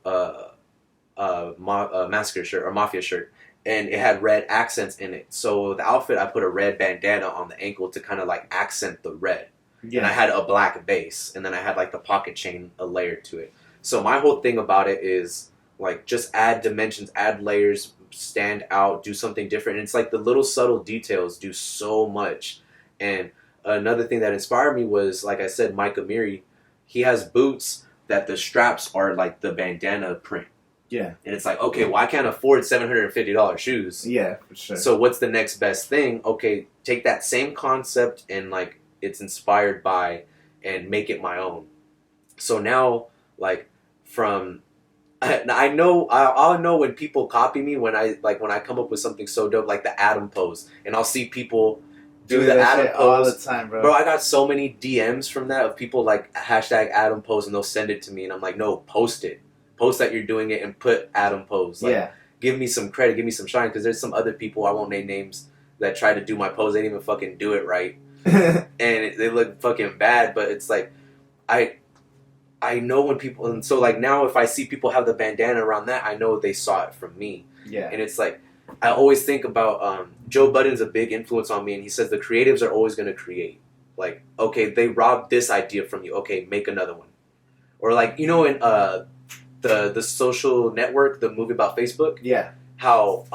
massacre shirt or mafia shirt, and it had red accents in it. So the outfit, I put a red bandana on the ankle to kind of like accent the red. Yeah. And I had a black base, and then I had like the pocket chain a layer to it. So my whole thing about it is like just add dimensions, add layers, stand out, do something different. And it's like the little subtle details do so much. And another thing that inspired me was, like I said, Mike Amiri. He has boots that the straps are like the bandana print. Yeah. And it's like, okay, well, I can't afford $750 shoes. Yeah, for sure. So what's the next best thing? Okay, take that same concept and like it's inspired by and make it my own. So now, like, from I'll know when people copy me when I come up with something so dope, like the Adam pose, and I'll see people do the Adam pose all the time, bro. I got so many DMs from that of people like hashtag Adam pose, and they'll send it to me, and I'm like, no, post it. Post that you're doing it and put Adam pose. Like, yeah. Give me some credit, give me some shine, because there's some other people, I won't name names, that try to do my pose. They didn't even fucking do it right. And they look fucking bad, but it's like, I know when people, and so like now if I see people have the bandana around that, I know they saw it from me. Yeah. And it's like, I always think about, Joe Budden's a big influence on me, and he says the creatives are always going to create. Like, okay, they robbed this idea from you. Okay, make another one. Or like, you know, in the Social Network, the movie about Facebook. Yeah. How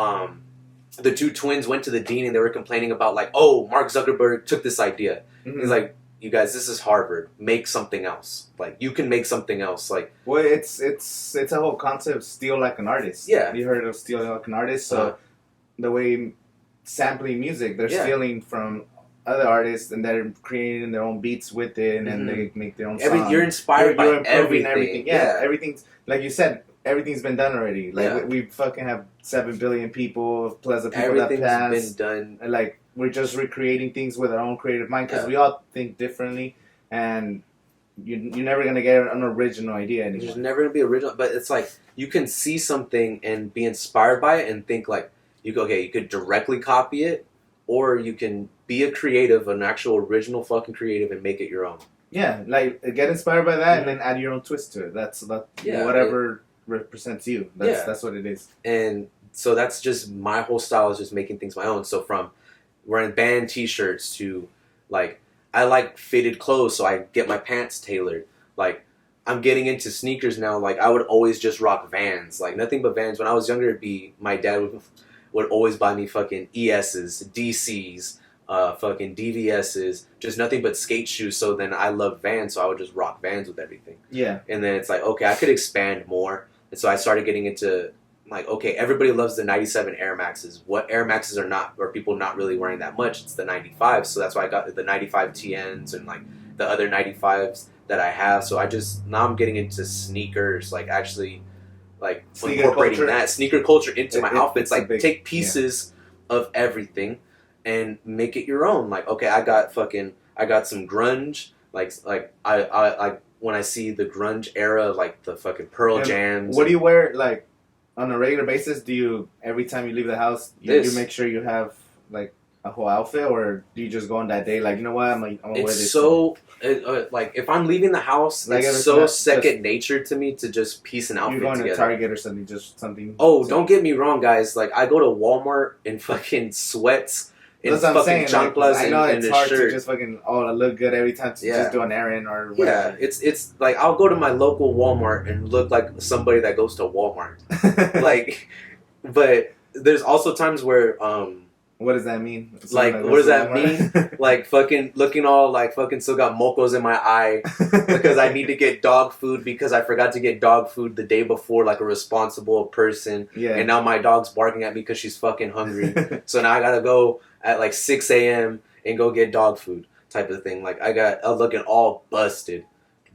the two twins went to the dean and they were complaining about like, oh, Mark Zuckerberg took this idea. Mm-hmm. He's like, you guys, this is Harvard. Make something else. Like, you can make something else. Like, well, it's a whole concept. Steal like an artist. Yeah. You heard of stealing like an artist? So the way sampling music, they're stealing from other artists and they're creating their own beats with it, and then they make their own song. You're inspired by everything. Yeah, everything's, like you said, everything's been done already. Like, we fucking have 7 billion people, plus the people that passed. Everything's been done. And like, we're just recreating things with our own creative mind, because we all think differently, and you're never going to get an original idea anymore. There's never going to be original, but it's like, you can see something and be inspired by it and think like, you could directly copy it, or you can be a creative, an actual original fucking creative, and make it your own. Yeah, like, get inspired by that and then add your own twist to it. That's whatever represents you. That's what it is. And so that's just my whole style, is just making things my own. So from wearing band t-shirts to, like, I like fitted clothes, so I get my pants tailored. Like, I'm getting into sneakers now. Like, I would always just rock Vans. Like, nothing but Vans. When I was younger, my dad would always buy me fucking ESs, DCs, fucking DVSs, just nothing but skate shoes. So then I love Vans, so I would just rock Vans with everything. Yeah. And then it's like, okay, I could expand more. And so I started getting into, like, okay, everybody loves the 97 Air Maxes. What Air Maxes are people not really wearing that much? It's the 95s. So that's why I got the 95 TNs and like the other 95s that I have. So now I'm getting into sneakers, like actually like incorporating that sneaker culture into my outfits. Like, take pieces of everything and make it your own. Like, okay, I got some grunge. Like I when I see the grunge era, like the fucking Pearl Jams. What do you wear, like, on a regular basis? Do you, every time you leave the house, you make sure you have like a whole outfit, or do you just go on that day like, you know what, I'm gonna wear this? So like, if I'm leaving the house, like, it's so second nature to me to just piece an outfit together. You're going to Target or something, just something. Oh, don't get me wrong, guys. Like, I go to Walmart in fucking sweats. That's what I'm saying. Like, I know it's hard to just fucking look good every time to just do an errand or whatever. Yeah, it's like, I'll go to my local Walmart and look like somebody that goes to Walmart. Like, but there's also times where what does that mean? Like, what does that mean? Like, fucking looking all like fucking still got mocos in my eye because I need to get dog food because I forgot to get dog food the day before, like a responsible person. Yeah. And now my dog's barking at me because she's fucking hungry. So now I gotta go at like 6 a.m. and go get dog food type of thing. Like, I'm looking all busted.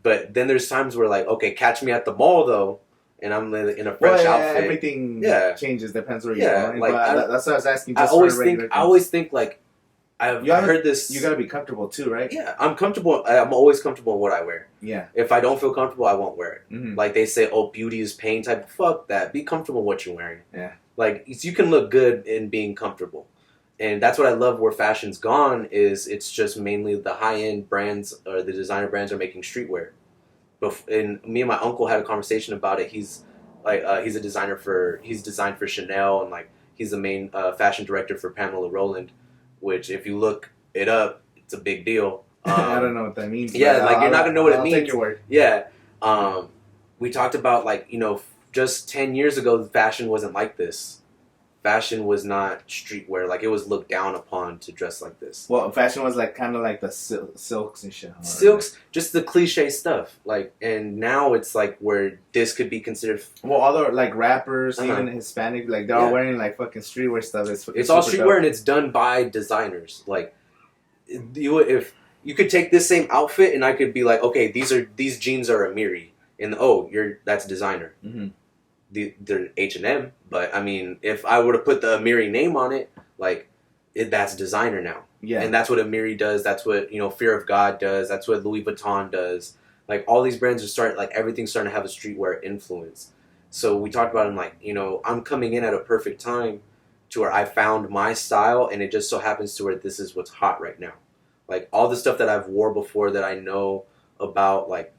But then there's times where, like, okay, catch me at the mall though, and I'm in a fresh outfit. Everything changes, depends where you're going. Like that's what I was asking. I always think like I've heard this. You gotta be comfortable too, right? Yeah, I'm comfortable. I'm always comfortable in what I wear. Yeah. If I don't feel comfortable, I won't wear it. Mm-hmm. Like they say, oh, beauty is pain type. Fuck that. Be comfortable in what you're wearing. Yeah. Like you can look good in being comfortable. And that's what I love where fashion's gone is it's just mainly the high-end brands or the designer brands are making streetwear. And me and my uncle had a conversation about it. He's like he's designed for Chanel and like he's the main fashion director for Pamela Roland, which if you look it up, it's a big deal. I don't know what that means. Yeah, like you're not gonna know what it means. Take your word. Yeah. We talked about like, you know, just 10 years ago fashion wasn't like this. Fashion was not streetwear. Like, it was looked down upon to dress like this. Well, fashion was like kind of like the silks and shit. Silks, just the cliche stuff. Like, and now it's like where this could be considered. Well, other like rappers, even Hispanic, like they're all wearing like fucking streetwear stuff. It's all streetwear and it's done by designers. Like, if you could take this same outfit and I could be like, okay, these jeans are Amiri, and that's designer. Mm-hmm. They're H&M, but I mean, if I were to put the Amiri name on it, like, that's designer now. Yeah. And that's what Amiri does. That's what, you know, Fear of God does. That's what Louis Vuitton does. Like, all these brands everything's starting to have a streetwear influence. So we talked about it, like, you know, I'm coming in at a perfect time to where I found my style, and it just so happens to where this is what's hot right now. Like, all the stuff that I've wore before that I know about, like,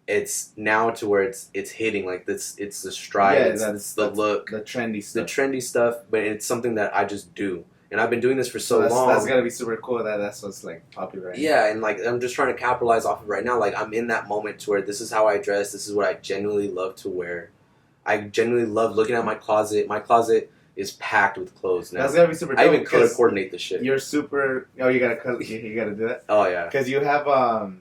it's now to where it's hitting like this. It's the stride. It's the look, the trendy stuff. But it's something that I just do, and I've been doing this for so long. That's gotta be super cool. That's what's like popular right now. And like I'm just trying to capitalize off of right now. Like I'm in that moment to where this is how I dress. This is what I genuinely love to wear. I genuinely love looking at my closet. My closet is packed with clothes now. That's gotta be super dope. I even color coordinate this shit. You're super. Oh, you gotta do that. Oh yeah. Because you have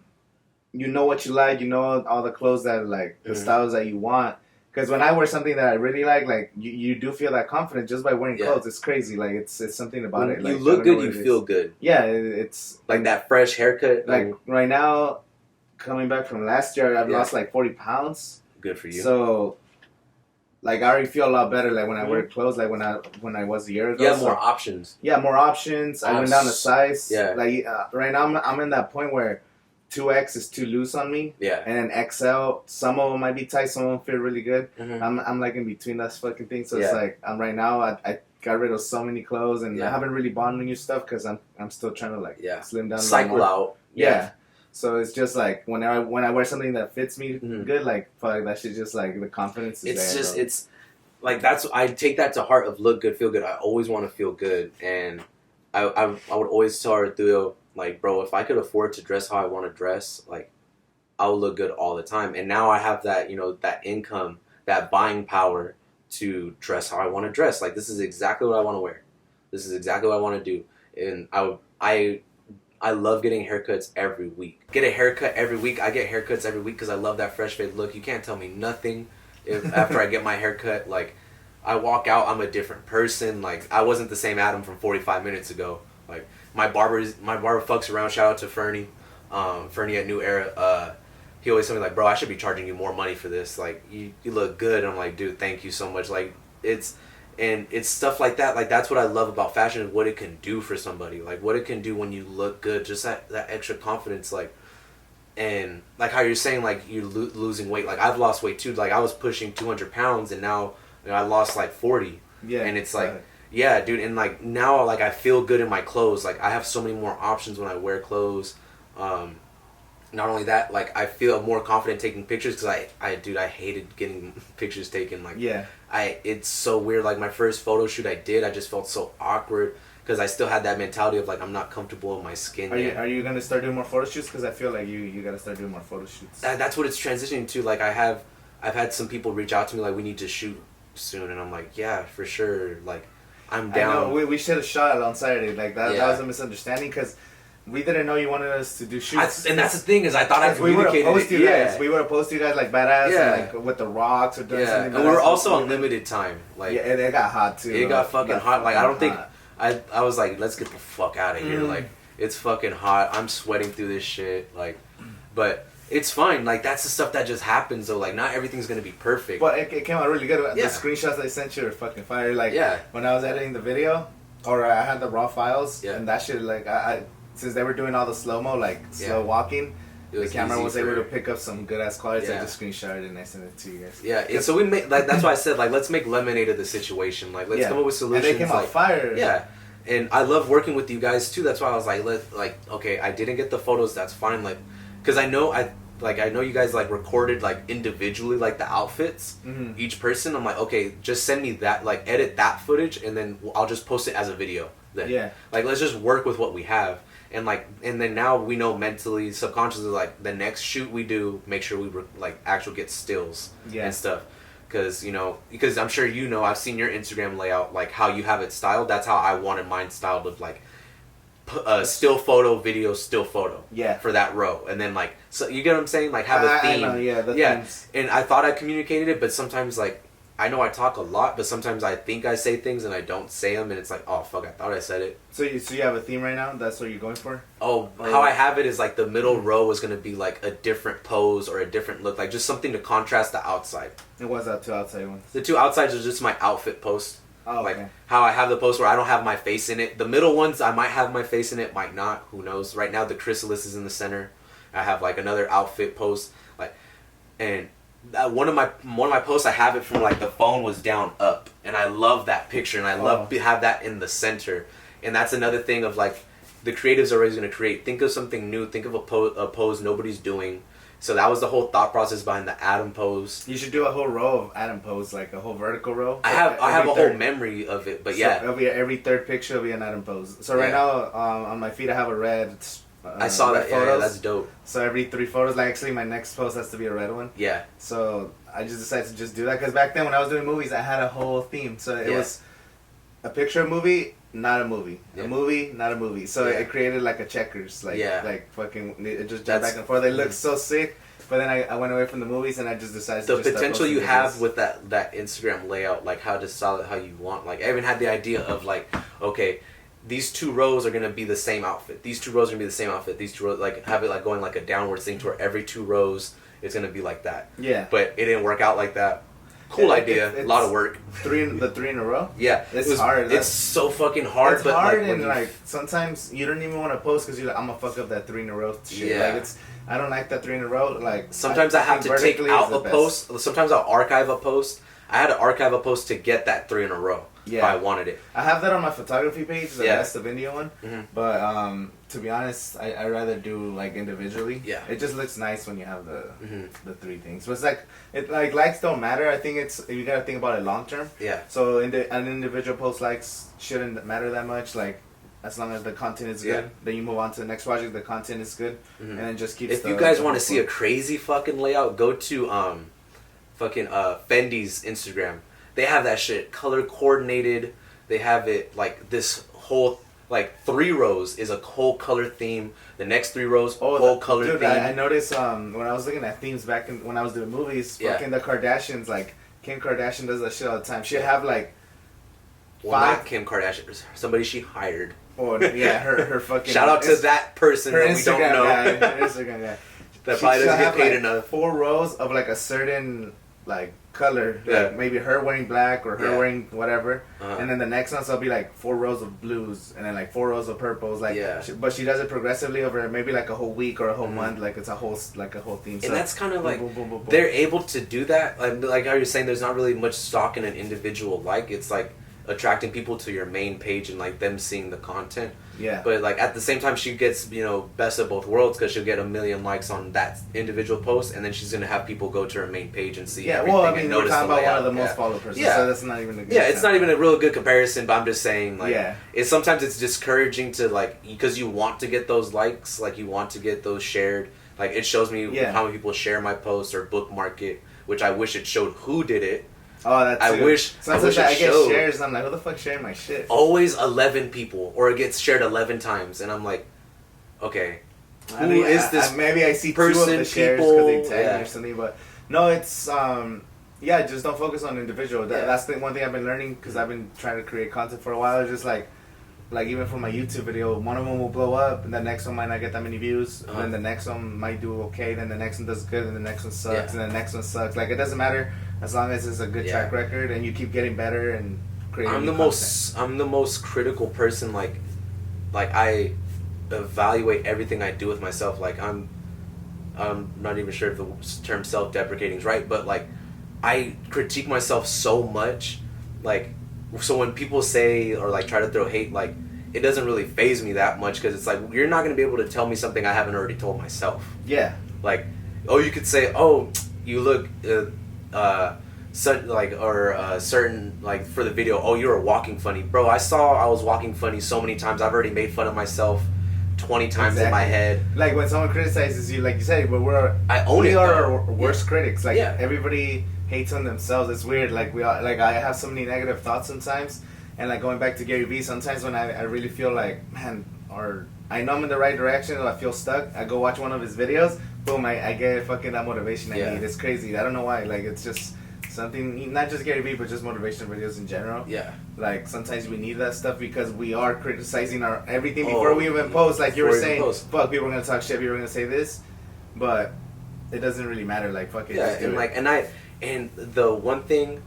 you know what you like, you know all the clothes that like the styles that you want. Because when I wear something that I really like you do feel that confidence just by wearing clothes. It's crazy, like it's something about when it. Like, you look good, you feel good. Yeah, it's like that fresh haircut. Like right now, coming back from last year, I've lost like 40 pounds. Good for you. So, like I already feel a lot better. Like when I wear clothes, like when I was a year ago. You have more options. Yeah, more options. I went down a size. Yeah. Like right now, I'm in that point where 2X is too loose on me. Yeah. And then XL, some of them might be tight, some of them feel really good. Mm-hmm. I'm like in between that fucking thing. So it's like right now I got rid of so many clothes and I haven't really bought any new stuff because I'm still trying to like slim down. Cycle out. Yeah. So it's just like when I wear something that fits me good, like fuck that shit. Just like the confidence is it's there. Just it's like I take that to heart of look good, feel good. I always want to feel good, and I would always tell her through. Like, bro, if I could afford to dress how I want to dress, like, I would look good all the time. And now I have that, you know, that income, that buying power to dress how I want to dress. Like, this is exactly what I want to wear. This is exactly what I want to do. And I love getting haircuts every week. Get a haircut every week. I get haircuts every week because I love that fresh fade look. You can't tell me nothing after I get my haircut. Like, I walk out, I'm a different person. Like, I wasn't the same Adam from 45 minutes ago. Like, my barber fucks around. Shout out to Fernie. Fernie at New Era. He always tell me like, bro, I should be charging you more money for this. Like, you look good. And I'm like, dude, thank you so much. Like, it's stuff like that. Like, that's what I love about fashion is what it can do for somebody. Like, what it can do when you look good. Just that extra confidence. Like, and like how you're saying, like, you're losing weight. Like, I've lost weight too. Like, I was pushing 200 pounds and now I lost like 40. Yeah. And it's like, yeah, dude, and like now, like I feel good in my clothes. Like I have so many more options when I wear clothes. Not only that, like I feel more confident taking pictures because I hated getting pictures taken. Like it's so weird. Like my first photo shoot I just felt so awkward because I still had that mentality of like I'm not comfortable in my skin. Are you gonna start doing more photo shoots? Because I feel like you gotta start doing more photo shoots. That's what it's transitioning to. Like I've had some people reach out to me like we need to shoot soon, and I'm like yeah, for sure. Like. I'm down. I know, we should have shot on Saturday. Like that was a misunderstanding because we didn't know you wanted us to do shoots. And that's the thing is I thought I communicated We would have posted you guys like badass and, like with the rocks or doing something. And we were also on limited time. Like and it got hot too. It got fucking hot. Like I don't think I was like let's get the fuck out of here. Like it's fucking hot. I'm sweating through this shit. Like, but it's fine. Like, that's the stuff that just happens, though. Like, not everything's gonna be perfect. But it came out really good. Yeah. The screenshots I sent you are fucking fire. Like, yeah. when I was editing the video, or I had the raw files, yeah. and that shit, like, I since they were doing all the slow-mo, like, slow walking, the camera was able to pick up some good-ass quality, so I just screenshotted it and I sent it to you guys. Yeah, so we made, like, that's why I said, like, let's make lemonade of the situation. Like, let's come up with solutions. And they came out fire. Yeah. And I love working with you guys, too. That's why I was like, okay, I didn't get the photos, that's fine. Like, because I know you guys, like, recorded, like, individually, like, the outfits, each person. I'm like, okay, just send me that, like, edit that footage, and then I'll just post it as a video then. Yeah. Like, let's just work with what we have. And, like, and then now we know mentally, subconsciously, like, the next shoot we do, make sure we, actually get stills and stuff. Because, because I'm sure I've seen your Instagram layout, like, how you have it styled. That's how I wanted mine styled, of, like, still photo, video, still photo. Yeah. For that row. And then, like, so you get what I'm saying? Like, have a theme. I know, the themes. And I thought I communicated it, but sometimes, like, I know I talk a lot, but sometimes I think I say things and I don't say them, and it's like, oh, fuck, I thought I said it. So you have a theme right now? That's what you're going for? Oh, how I have it is, like, the middle row is going to be, like, a different pose or a different look. Like, just something to contrast the outside. And what's that two outside ones? The two outsides are just my outfit post. Oh, like, okay. How I have the post where I don't have my face in it. The middle ones, I might have my face in it, might not. Who knows? Right now, the chrysalis is in the center. I have, like, another outfit post. Like, and... one of my posts, I have it from, like, the phone was down up, and I love that picture, and I love to have that in the center. And that's another thing of, like, the creatives are always going to create. Think of something new. Think of a pose nobody's doing. So that was the whole thought process behind the Adam pose. You should do a whole row of Adam pose, like a whole vertical row. I have a whole memory of it, but yeah. It'll be every third picture will be an Adam pose. So right now on my feed I have a red. I saw that. Yeah, that's dope. So every 3 photos, like, actually my next post has to be a red one. Yeah. So I just decided to just do that because back then when I was doing movies, I had a whole theme. So it was a picture of movie, not a movie. A movie, not a movie. So it created like a checkers, like fucking it just jumped back and forth. It looked so sick. But then I went away from the movies and I just decided to the potential you have with that Instagram layout, like how to style it how you want. Like, I even had the idea of, like, okay, these 2 rows are going to be the same outfit. These 2 rows are going to be the same outfit. These 2 rows, like, have it, like, going like a downward thing to where every 2 rows it's going to be like that. Yeah. But it didn't work out like that. Cool idea. A lot of work. The three in a row? Yeah. It's hard. It's so fucking hard. It's hard, and, like, sometimes you don't even want to post because you're like, I'm going to fuck up that 3 in a row shit. Yeah. Like, I don't like that 3 in a row. Like, sometimes I have to take out a post. Sometimes I'll archive a post. I had to archive a post to get that 3 in a row. Yeah, I wanted it. I have that on my photography page, the best of Indio one. Mm-hmm. But to be honest, I rather do, like, individually. Yeah, it just looks nice when you have the 3 things. But it's like likes don't matter. I think you gotta think about it long term. Yeah. So an individual post likes shouldn't matter that much. Like, as long as the content is good, then you move on to the next project. The content is good, and then just keep. If you guys want to see a crazy fucking layout, go to fucking Fendi's Instagram. They have that shit color coordinated. They have it, like, this whole, like, 3 rows is a whole color theme. The next 3 rows, whole color theme. I noticed when I was looking at themes back when I was doing movies, fucking the Kardashians, like, Kim Kardashian does that shit all the time. She'd have, like, not Kim Kardashian, somebody she hired. Oh, yeah, her fucking... Shout out to that person that we don't know. Her Instagram guy. That probably doesn't get paid enough. 4 rows of, like, a certain, like, color, like maybe her wearing black or her wearing whatever, and then the next one, so it'll be like 4 rows of blues and then like 4 rows of purples, like, but she does it progressively over maybe like a whole week or a whole month, like it's a whole theme. And so that's kind of like boom. They're able to do that, like how you're saying, there's not really much stock in an individual, like, it's like attracting people to your main page and, like, them seeing the content. Yeah. But, like, at the same time, she gets, best of both worlds, because she'll get 1 million likes on that individual post, and then she's going to have people go to her main page and see everything. Well, I mean, we're talking about one of the most followed persons, so that's not even a good it's not even a real good comparison, but I'm just saying, like, sometimes it's discouraging to, like, because you want to get those likes, like, you want to get those shared. Like, it shows me how many people share my post or bookmark it, which I wish it showed who did it. Oh, that's I wish I get shares and I'm like, who the fuck sharing my shit? Always 11 people, or it gets shared 11 times, and I'm like, okay, who is this? Maybe I see person, 2 of the shares because they tag me or something, but no, it's just don't focus on individual. That's the one thing I've been learning, because I've been trying to create content for a while. It's just like, like even for my YouTube video, one of them will blow up, and the next one might not get that many views. And then the next one might do okay. Then the next one does good, and the next one sucks, and the next one sucks. Like it doesn't matter as long as it's a good track record, and you keep getting better and creating. I'm the most critical person. Like I evaluate everything I do with myself. Like I'm not even sure if the term self-deprecating is right, but like I critique myself so much, like. So when people say or like try to throw hate, like it doesn't really faze me that much because it's like you're not gonna be able to tell me something I haven't already told myself. Yeah. Like, oh, you could say, oh, you look, certain like for the video, oh, you were walking funny, bro. I was walking funny so many times. I've already made fun of myself 20 times in my head. Like when someone criticizes you, like you said, but we are our worst critics. Like everybody hates on themselves. It's weird. Like I have so many negative thoughts sometimes, and like going back to Gary Vee, sometimes when I really feel like, man, or I know I'm in the right direction or I feel stuck, I go watch one of his videos, boom, I get fucking that motivation I need. It's crazy. I don't know why. Like it's just something, not just Gary Vee, but just motivational videos in general. Yeah. Like sometimes we need that stuff because we are criticizing our everything before we even post. Like you were saying, fuck, people are gonna talk shit, people are gonna say this, but it doesn't really matter. Like fuck it. Yeah, just do it. And the one thing,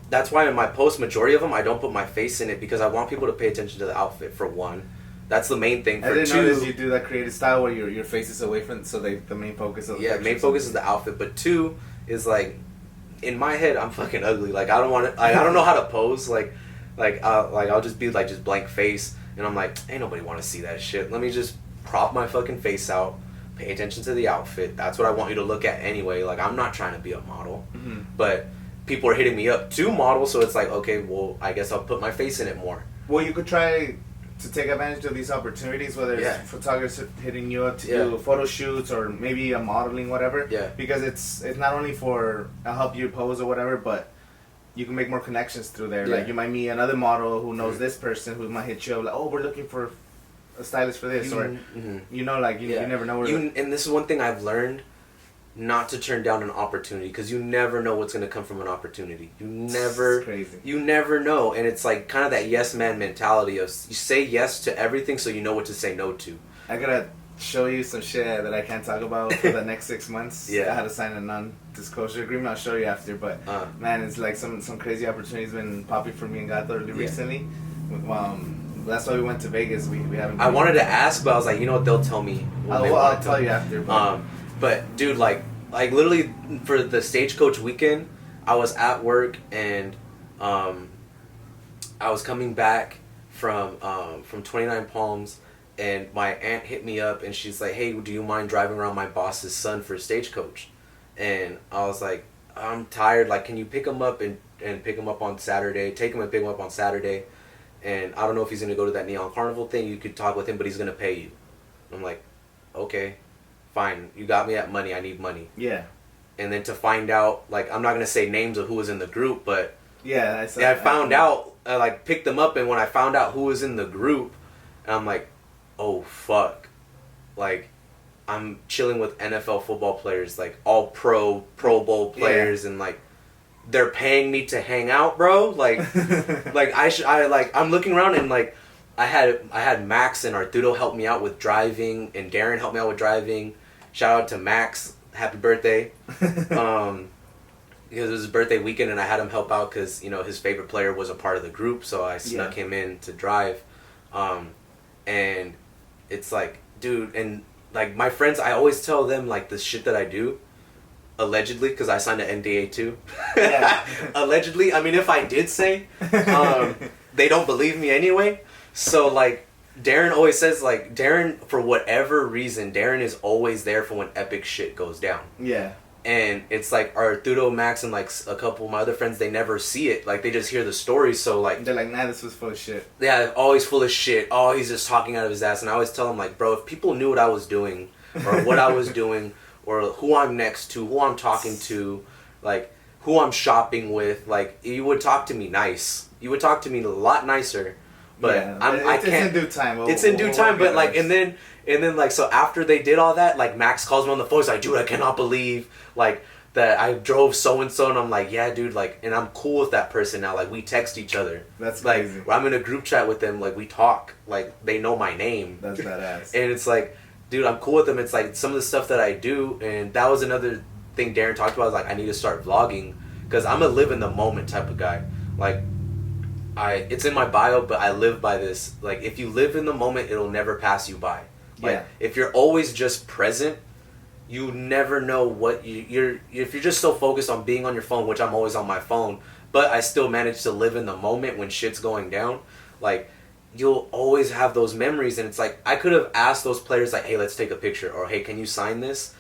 that's why in my posts, majority of them, I don't put my face in it because I want people to pay attention to the outfit, for one. That's the main thing. I didn't notice you do that creative style where your face is away from, so the main focus of the the main focus is the outfit. But two is like, in my head, I'm fucking ugly. Like I don't want to. I don't know how to pose. I'll just be like just blank face, and I'm like, ain't nobody want to see that shit. Let me just prop my fucking face out. Pay attention to the outfit. That's what I want you to look at anyway. Like I'm not trying to be a model, but people are hitting me up to model, so it's like, okay, well, I guess I'll put my face in it more. Well, you could try to take advantage of these opportunities, whether it's photographers hitting you up to do photo shoots or maybe a modeling, whatever. Yeah. Because it's not only for help you pose or whatever, but you can make more connections through there. Yeah. Like you might meet another model who knows this person who might hit you up like, oh, we're looking for a stylist for this, or you never know where. And this is one thing I've learned: not to turn down an opportunity, because you never know what's going to come from an opportunity. You never know, and it's like kind of that yes man mentality of you say yes to everything, so you know what to say no to. I gotta show you some shit that I can't talk about for the next 6 months. I had to sign a non-disclosure agreement. I'll show you after, but man, it's like some crazy opportunities been popping for me and Gato recently. That's why we went to Vegas. We haven't. I wanted to ask, but I was like, you know what? They'll tell me. I'll tell you after. But dude, like literally for the Stagecoach weekend, I was at work and I was coming back from 29 Palms, and my aunt hit me up and she's like, hey, do you mind driving around my boss's son for Stagecoach? And I was like, I'm tired. Like, can you pick him up and pick him up on Saturday? Take him and pick him up on Saturday. And I don't know if he's going to go to that Neon Carnival thing. You could talk with him, but he's going to pay you. I'm like, okay, fine. You got me at money. I need money. Yeah. And then to find out, like, I'm not going to say names of who was in the group, but I found out, I like picked them up, and when I found out who was in the group, I'm like, oh, fuck. Like, I'm chilling with NFL football players, like all Pro Bowl players, and like, they're paying me to hang out, bro. Like, I'm looking around and like, I had Max and Arturo help me out with driving, and Darren helped me out with driving. Shout out to Max, happy birthday. Because it was his birthday weekend, and I had him help out because his favorite player was a part of the group, so I snuck him in to drive. And it's like, dude, and like my friends, I always tell them like the shit that I do. Allegedly, because I signed an NDA too. Allegedly, I mean, if I did say, they don't believe me anyway. So like, Darren always says, like, for whatever reason, Darren is always there for when epic shit goes down. Yeah. And it's like Arturo, Max, and like a couple of my other friends, they never see it. Like, they just hear the stories. So like, they're like, nah, this was full of shit. Yeah, always full of shit. Oh, he's just talking out of his ass. And I always tell them, like, bro, if people knew what I was doing or what I was doing, or who I'm next to, who I'm talking to, like, who I'm shopping with, like, you would talk to me nice. You would talk to me a lot nicer. But I can't. It's in due time. It's in due time, but like, and then like, so after they did all that, like, Max calls me on the phone. He's like, dude, I cannot believe, like, that I drove so and so, and I'm like, yeah, dude, like, and I'm cool with that person now. Like, we text each other. That's like crazy. I'm in a group chat with them. Like, we talk. Like, they know my name. That's badass. And it's like, dude, I'm cool with them. It's like some of the stuff that I do, and that was another thing Darren talked about. Is like, I need to start vlogging because I'm a live in the moment type of guy. Like, it's in my bio, but I live by this. Like, if you live in the moment, it'll never pass you by. Like, if you're always just present, you never know what you're. If you're just so focused on being on your phone, which I'm always on my phone, but I still manage to live in the moment when shit's going down. Like, you'll always have those memories, and it's like I could have asked those players like, "Hey, let's take a picture," or "Hey, can you sign this?"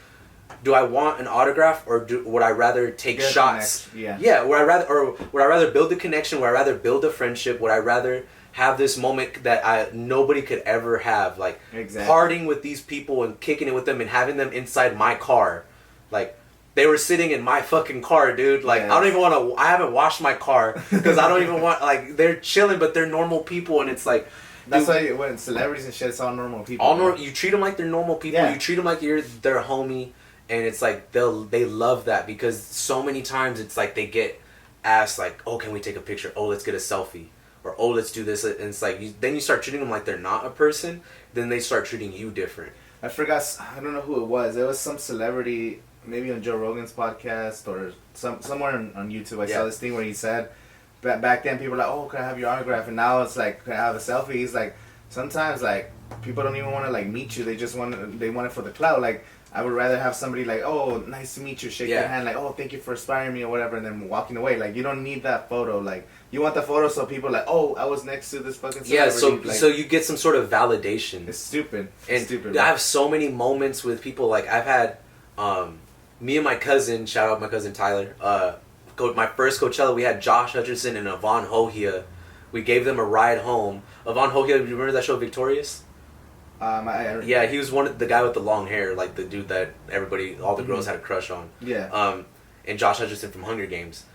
Do I want an autograph, or would I rather take shots? Yeah. Would I rather build a connection? Would I rather build a friendship? Would I rather have this moment that nobody could ever have, like partying with these people and kicking it with them and having them inside my car, like they were sitting in my fucking car, dude. Like I don't even want to. I haven't washed my car because I don't even want. Like they're chilling, but they're normal people, and it's like. That's why when celebrities and shit, it's all normal people. You treat them like they're normal people. Yeah. You treat them like you're their homie. And it's like they love that because so many times it's like they get asked like, oh, can we take a picture? Oh, let's get a selfie. Or, oh, let's do this. And it's like, then you start treating them like they're not a person. Then they start treating you different. I forgot, I don't know who it was. It was some celebrity, maybe on Joe Rogan's podcast or somewhere on YouTube. I saw this thing where he said, back then people were like, oh, can I have your autograph? And now it's like, can I have a selfie? He's like, sometimes like people don't even want to like meet you. They just want it for the clout. Like, I would rather have somebody like, oh, nice to meet you, shake your hand, like, oh, thank you for inspiring me or whatever, and then walking away. Like, you don't need that photo. Like, you want the photo so people are like, oh, I was next to this fucking celebrity. So you get some sort of validation. It's stupid. I have so many moments with people. Like, I've had me and my cousin, shout out my cousin Tyler, my first Coachella, we had Josh Hutcherson and Yvonne Hohia. We gave them a ride home. Yvonne Hohia, you remember that show, Victorious? Yeah, he was the guy with the long hair, like the dude that all the girls had a crush on. Yeah. And Josh Hutcherson from Hunger Games.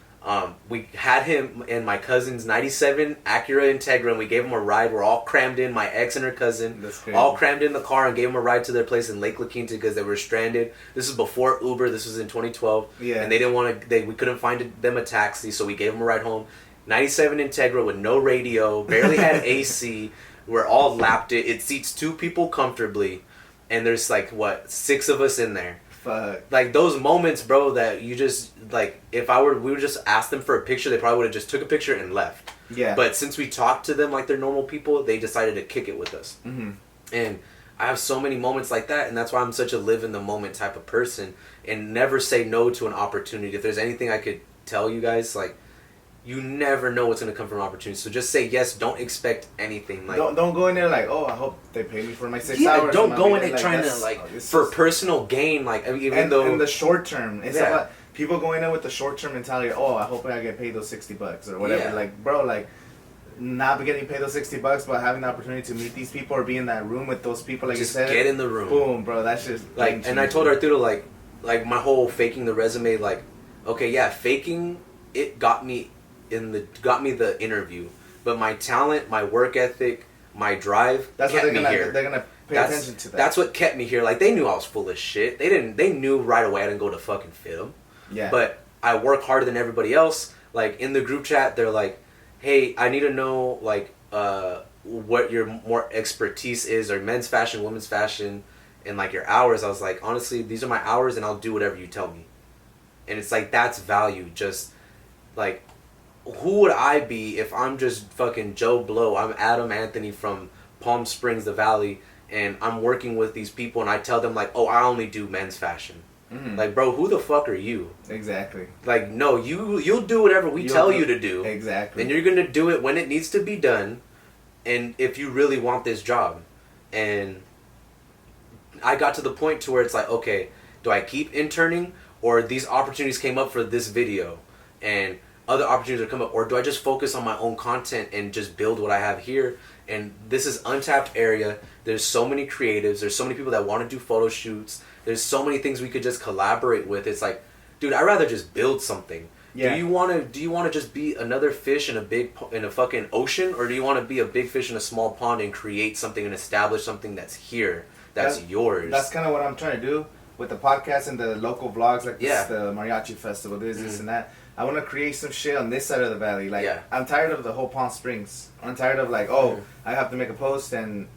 We had him in my cousin's 97 Acura Integra, and we gave him a ride. We're all crammed in, my ex and her cousin, all crammed in the car, and gave him a ride to their place in Lake La Quinta because they were stranded. This is before Uber. This was in 2012. Yeah. And they didn't want to. We couldn't find them a taxi, so we gave them a ride home. 97 Integra with no radio, barely had AC. We're all lapped it. It seats 2 people comfortably, and there's like 6 of us in there. Fuck. Like those moments, bro, that you just like. If we would just ask them for a picture, they probably would have just took a picture and left. Yeah. But since we talked to them like they're normal people, they decided to kick it with us. Mm-hmm. And I have so many moments like that, and that's why I'm such a live in the moment type of person, and never say no to an opportunity. If there's anything I could tell you guys, like. You never know what's going to come from opportunity. So just say yes. Don't expect anything. Like don't go in there like, oh, I hope they pay me for my 6 hours. Don't go in there trying to for personal gain. Like even though in the short term, it's about people going in there with the short term mentality. Oh, I hope I get paid those $60 or whatever. Yeah. Like, bro, like not getting paid those $60, but having the opportunity to meet these people or be in that room with those people. Like just you said, get in the room. Boom, bro. That's just like. And I told Arturo like my whole faking the resume. Like, okay, yeah, faking it got me the interview, but my talent, my work ethic, my drive kept me here. They're gonna pay attention to that. That's what kept me here. Like they knew I was full of shit. They knew right away I didn't go to fucking film. Yeah. But I work harder than everybody else. Like in the group chat, they're like, "Hey, I need to know like what your more expertise is, or men's fashion, women's fashion, and like your hours." I was like, honestly, these are my hours, and I'll do whatever you tell me. And it's like that's value. Just like. Who would I be if I'm just fucking Joe Blow? I'm Adam Anthony from Palm Springs, the Valley, and I'm working with these people, and I tell them like, oh, I only do men's fashion. Mm-hmm. Like, bro, who the fuck are you? Exactly. Like, no, you'll do whatever we tell you to do. Exactly. And you're gonna do it when it needs to be done, and if you really want this job. And I got to the point to where it's like, okay, do I keep interning, or these opportunities came up for this video, and other opportunities will come up, or do I just focus on my own content and just build what I have here? And this is untapped area. There's so many creatives. There's so many people that want to do photo shoots. There's so many things we could just collaborate with. It's like, dude, I'd rather just build something. Yeah. Do you want to just be another fish in a fucking ocean, or do you want to be a big fish in a small pond and create something and establish something that's here, that's yours? That's kind of what I'm trying to do with the podcast and the local vlogs, like Yeah. the mariachi festival, this and that. I want to create some shit on this side of the valley. Like, I'm tired of the whole Palm Springs. I'm tired of like, I have to make a post and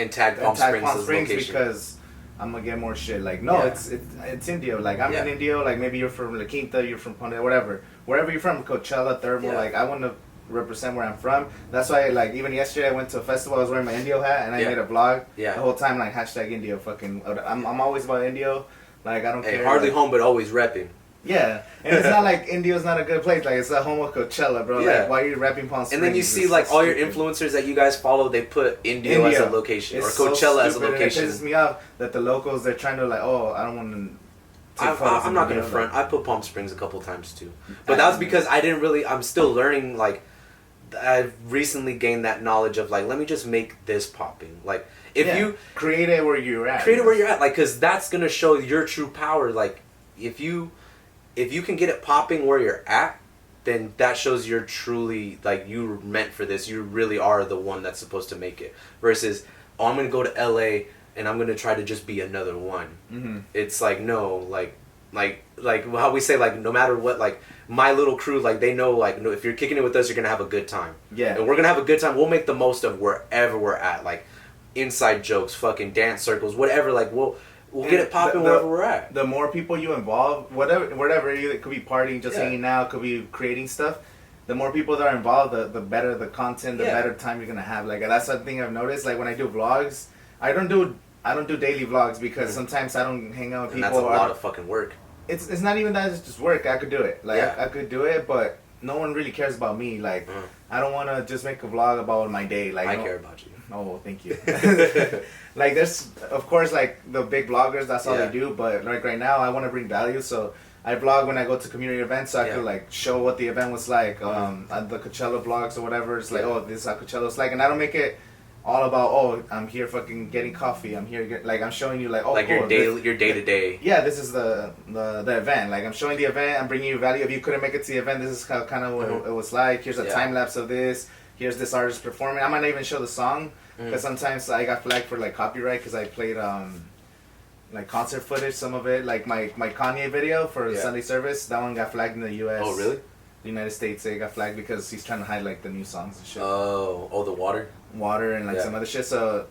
tag Palm Springs because I'm gonna get more shit. Like, no, it's Indio. Like, I'm in Indio. Like, maybe you're from La Quinta, you're from Ponte, whatever. Wherever you're from, Coachella, Thermal. Like, I want to represent where I'm from. That's why, like, even yesterday I went to a festival. I was wearing my Indio hat and I made a vlog the whole time, like hashtag Indio. Fucking, I'm always about Indio. Like, I don't care. Hardly like, home, but always repping. Yeah, and it's not like Indio's not a good place. Like, it's the home of Coachella, bro. Like, why are you rapping Palm Springs? And then you see, like, all your influencers that you guys follow, they put Indio as a location, or Coachella as a location. It pisses me off that the locals, they're trying to, like, I don't want to take photos. I'm not going to front. I put Palm Springs a couple times, too. But that was because I'm still learning, like, I've recently gained that knowledge of, like, let me just make this popping. Like, if you... Create it where you're at. Create it where you're at, like, because that's going to show your true power. Like, if you can get it popping where you're at, then that shows you're truly, like, you're meant for this. You really are the one that's supposed to make it. Versus, I'm going to go to LA and I'm going to try to just be another one. Mm-hmm. It's like, no, like how we say, like, no matter what, like, my little crew, like, they know, like, no, if you're kicking it with us, you're going to have a good time. Yeah. And we're going to have a good time. We'll make the most of wherever we're at. Like, inside jokes, fucking dance circles, whatever. Like, we'll get it popping wherever we're at. The more people you involve, whatever, it could be partying, just hanging out, could be creating stuff. The more people that are involved, the better the content, the better time you're gonna have. Like, that's the thing I've noticed. Like, when I do vlogs, I don't do daily vlogs because sometimes I don't hang out with people. And that's a lot of fucking work. It's not even that, it's just work. I could do it. Like, I could do it, but no one really cares about me. Like, I don't want to just make a vlog about my day. Like, I care about you. Oh, thank you. Like, there's, of course, like, the big bloggers, that's all they do. But, like, right now, I want to bring value. So, I vlog when I go to community events so I could, like, show what the event was like. The Coachella vlogs or whatever. It's like, this is how Coachella's like. And I don't make it all about, I'm here fucking getting coffee. I'm here, like, I'm showing you, like, like, cool, your day-to-day. Yeah, this is the event. Like, I'm showing the event. I'm bringing you value. If you couldn't make it to the event, this is how kind of what it was like. Here's a time-lapse of this. Here's this artist performing. I might not even show the song. Because sometimes I got flagged for, like, copyright because I played like concert footage, some of it, like my Kanye video for Sunday service, that one got flagged in the U.S. Oh, really? The United States, it got flagged because he's trying to hide, like, the new songs and shit. Oh, the water And, like, some other shit, so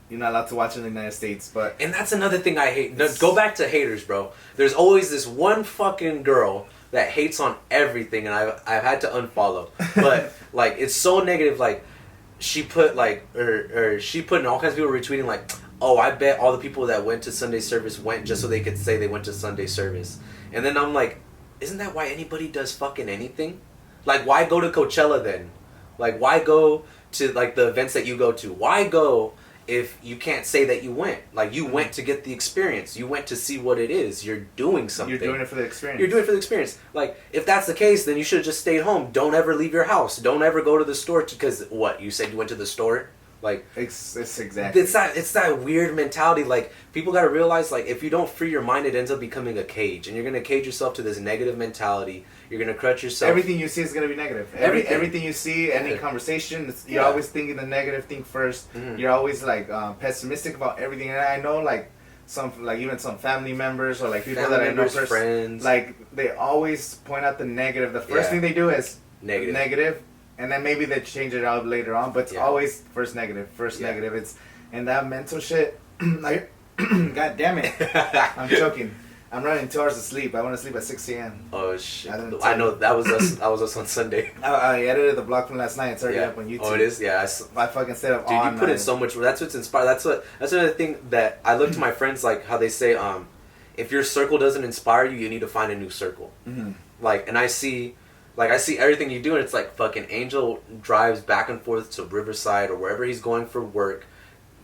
you're not allowed to watch it in the United States, but... And that's another thing I hate. Go back to haters, bro. There's always this one fucking girl that hates on everything, and I've had to unfollow. But, like, it's so negative, like... She put, like, or she put, and all kinds of people retweeting, like, oh, I bet all the people that went to Sunday service went just so they could say they went to Sunday service. And then I'm like, isn't that why anybody does fucking anything? Like, why go to Coachella then? Like, why go to, like, the events that you go to? Why go if you can't say that you went? Like, you went to get the experience. You went to see what it is. You're doing something. You're doing it for the experience. You're doing it for the experience. Like, if that's the case, then you should have just stayed home. Don't ever leave your house. Don't ever go to the store because, what, you said you went to the store? Like, it's exactly. It's that weird mentality. Like, people got to realize, like, if you don't free your mind, it ends up becoming a cage. And you're going to cage yourself to this negative mentality. You're going to crutch yourself. Everything you see is going to be negative. Everything you see, any conversation, you're always thinking the negative thing first. Mm-hmm. You're always, like, pessimistic about everything. And I know, like, even some family members or, like, people that I know, friends, like, they always point out the negative. The first thing they do is negative. And then maybe they change it out later on, but it's always first negative. It's, and that mental shit, like, god damn it. I'm choking. I'm running 2 hours of sleep. I want to sleep at 6 a.m. Oh, shit. I know, that was us on Sunday. I edited the vlog from last night. It's already up on YouTube. Oh, it is? Yeah. I fucking stayed up all night. Dude, you put in so much, that's what's inspired. That's another thing that I look to my friends, like, how they say, if your circle doesn't inspire you, you need to find a new circle. Mm-hmm. Like, and I see everything you do, and it's like fucking Angel drives back and forth to Riverside or wherever he's going for work,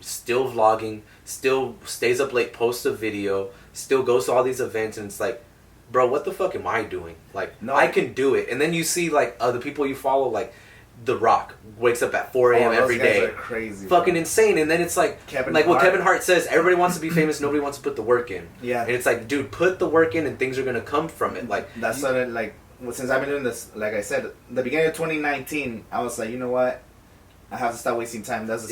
still vlogging, still stays up late, posts a video, still goes to all these events, and it's like, bro, what the fuck am I doing? Like, no, I can do it. And then you see, like, other people you follow, like, The Rock wakes up at 4 a.m. every day. Those guys are crazy. Fucking insane. And then it's like what Kevin Hart says, everybody wants to be famous, nobody wants to put the work in. Yeah. And it's like, dude, put the work in and things are going to come from it. Like, that's what it, like, since I've been doing this, like I said, the beginning of 2019, I was like, you know what? I have to stop wasting time. That's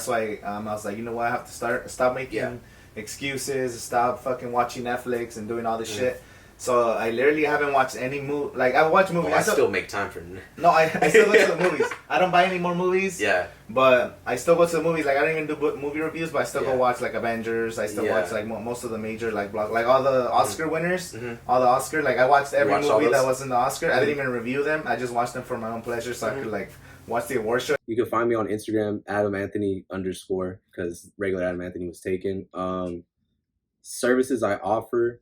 why I was like, you know what? I have to stop making excuses, stop fucking watching Netflix and doing all this shit. So I literally haven't watched any movie. Like I watch movies. Oh, I still make time for. No, I still go to the movies. I don't buy any more movies. Yeah. But I still go to the movies. Like I don't even do movie reviews, but I still go watch like Avengers. I still watch like most of the major like like all the Oscar winners, all the Oscar. Like I watched every movie that was in the Oscar. I didn't even review them. I just watched them for my own pleasure, so I could like watch the award show. You can find me on Instagram, AdamAnthony_, because regular Adam Anthony was taken. Services I offer.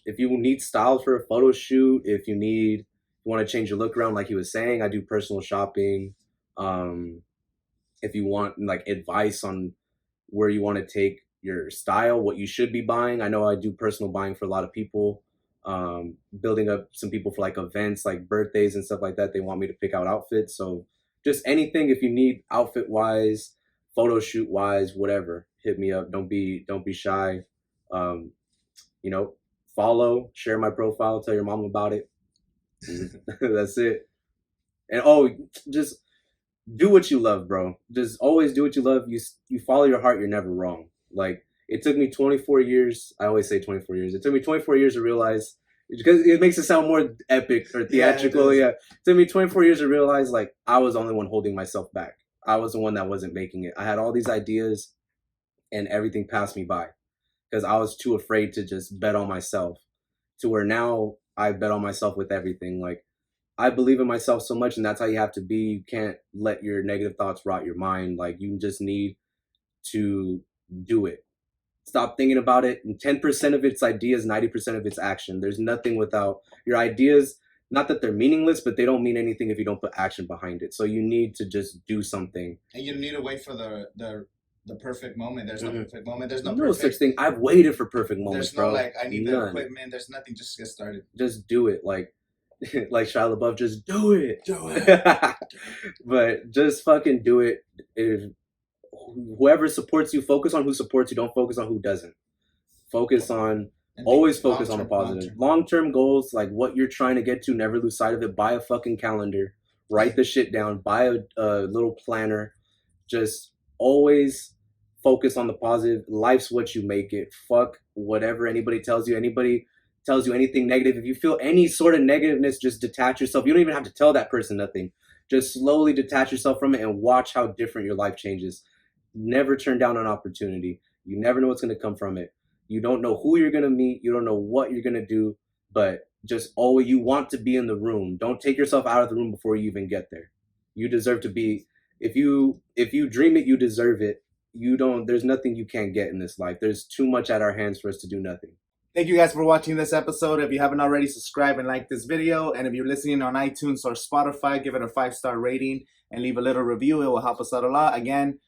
If you need styles for a photo shoot, if you want to change your look around, like he was saying, I do personal shopping. If you want like advice on where you want to take your style, what you should be buying, I know I do personal buying for a lot of people. Building up some people for like events, like birthdays and stuff like that. They want me to pick out outfits. So just anything, if you need outfit wise, photo shoot wise, whatever, hit me up. Don't be shy. You know, follow, share my profile, tell your mom about it. That's it. And just do what you love, bro. Just always do what you love. You follow your heart, you're never wrong. Like it took me 24 years. I always say 24 years. It took me 24 years to realize, because it makes it sound more epic or theatrical. Yeah. It took me 24 years to realize like I was the only one holding myself back. I was the one that wasn't making it. I had all these ideas and everything passed me by because I was too afraid to just bet on myself, to where now I bet on myself with everything. Like I believe in myself so much, and that's how you have to be. You can't let your negative thoughts rot your mind. Like you just need to do it. Stop thinking about it. And 10% of it's ideas, 90% of it's action. There's nothing without your ideas. Not that they're meaningless, but they don't mean anything if you don't put action behind it. So you need to just do something. And you need to wait for the perfect moment. There's no perfect moment. There's no such thing. I've waited for perfect moments, bro. There's no like I need the equipment. There's nothing. Just get started. Just do it. Like Shia LaBeouf, just do it. Do it. But just fucking do it. If whoever supports you, focus on who supports you. Don't focus on who doesn't. Always focus on the positive. Long-term goals, like what you're trying to get to, never lose sight of it. Buy a fucking calendar. Write the shit down. Buy a little planner. Just always focus on the positive. Life's what you make it. Fuck whatever anybody tells you. Anybody tells you anything negative. If you feel any sort of negativeness, just detach yourself. You don't even have to tell that person nothing. Just slowly detach yourself from it and watch how different your life changes. Never turn down an opportunity. You never know what's going to come from it. You don't know who you're going to meet. You don't know what you're going to do, but just always, you want to be in the room. Don't take yourself out of the room before you even get there. You deserve to be, if you dream it, you deserve it. There's nothing you can't get in this life. There's too much at our hands for us to do nothing. Thank you guys for watching this episode. If you haven't already, subscribe and like this video. And if you're listening on iTunes or Spotify, give it a 5-star rating and leave a little review. It will help us out a lot. Again,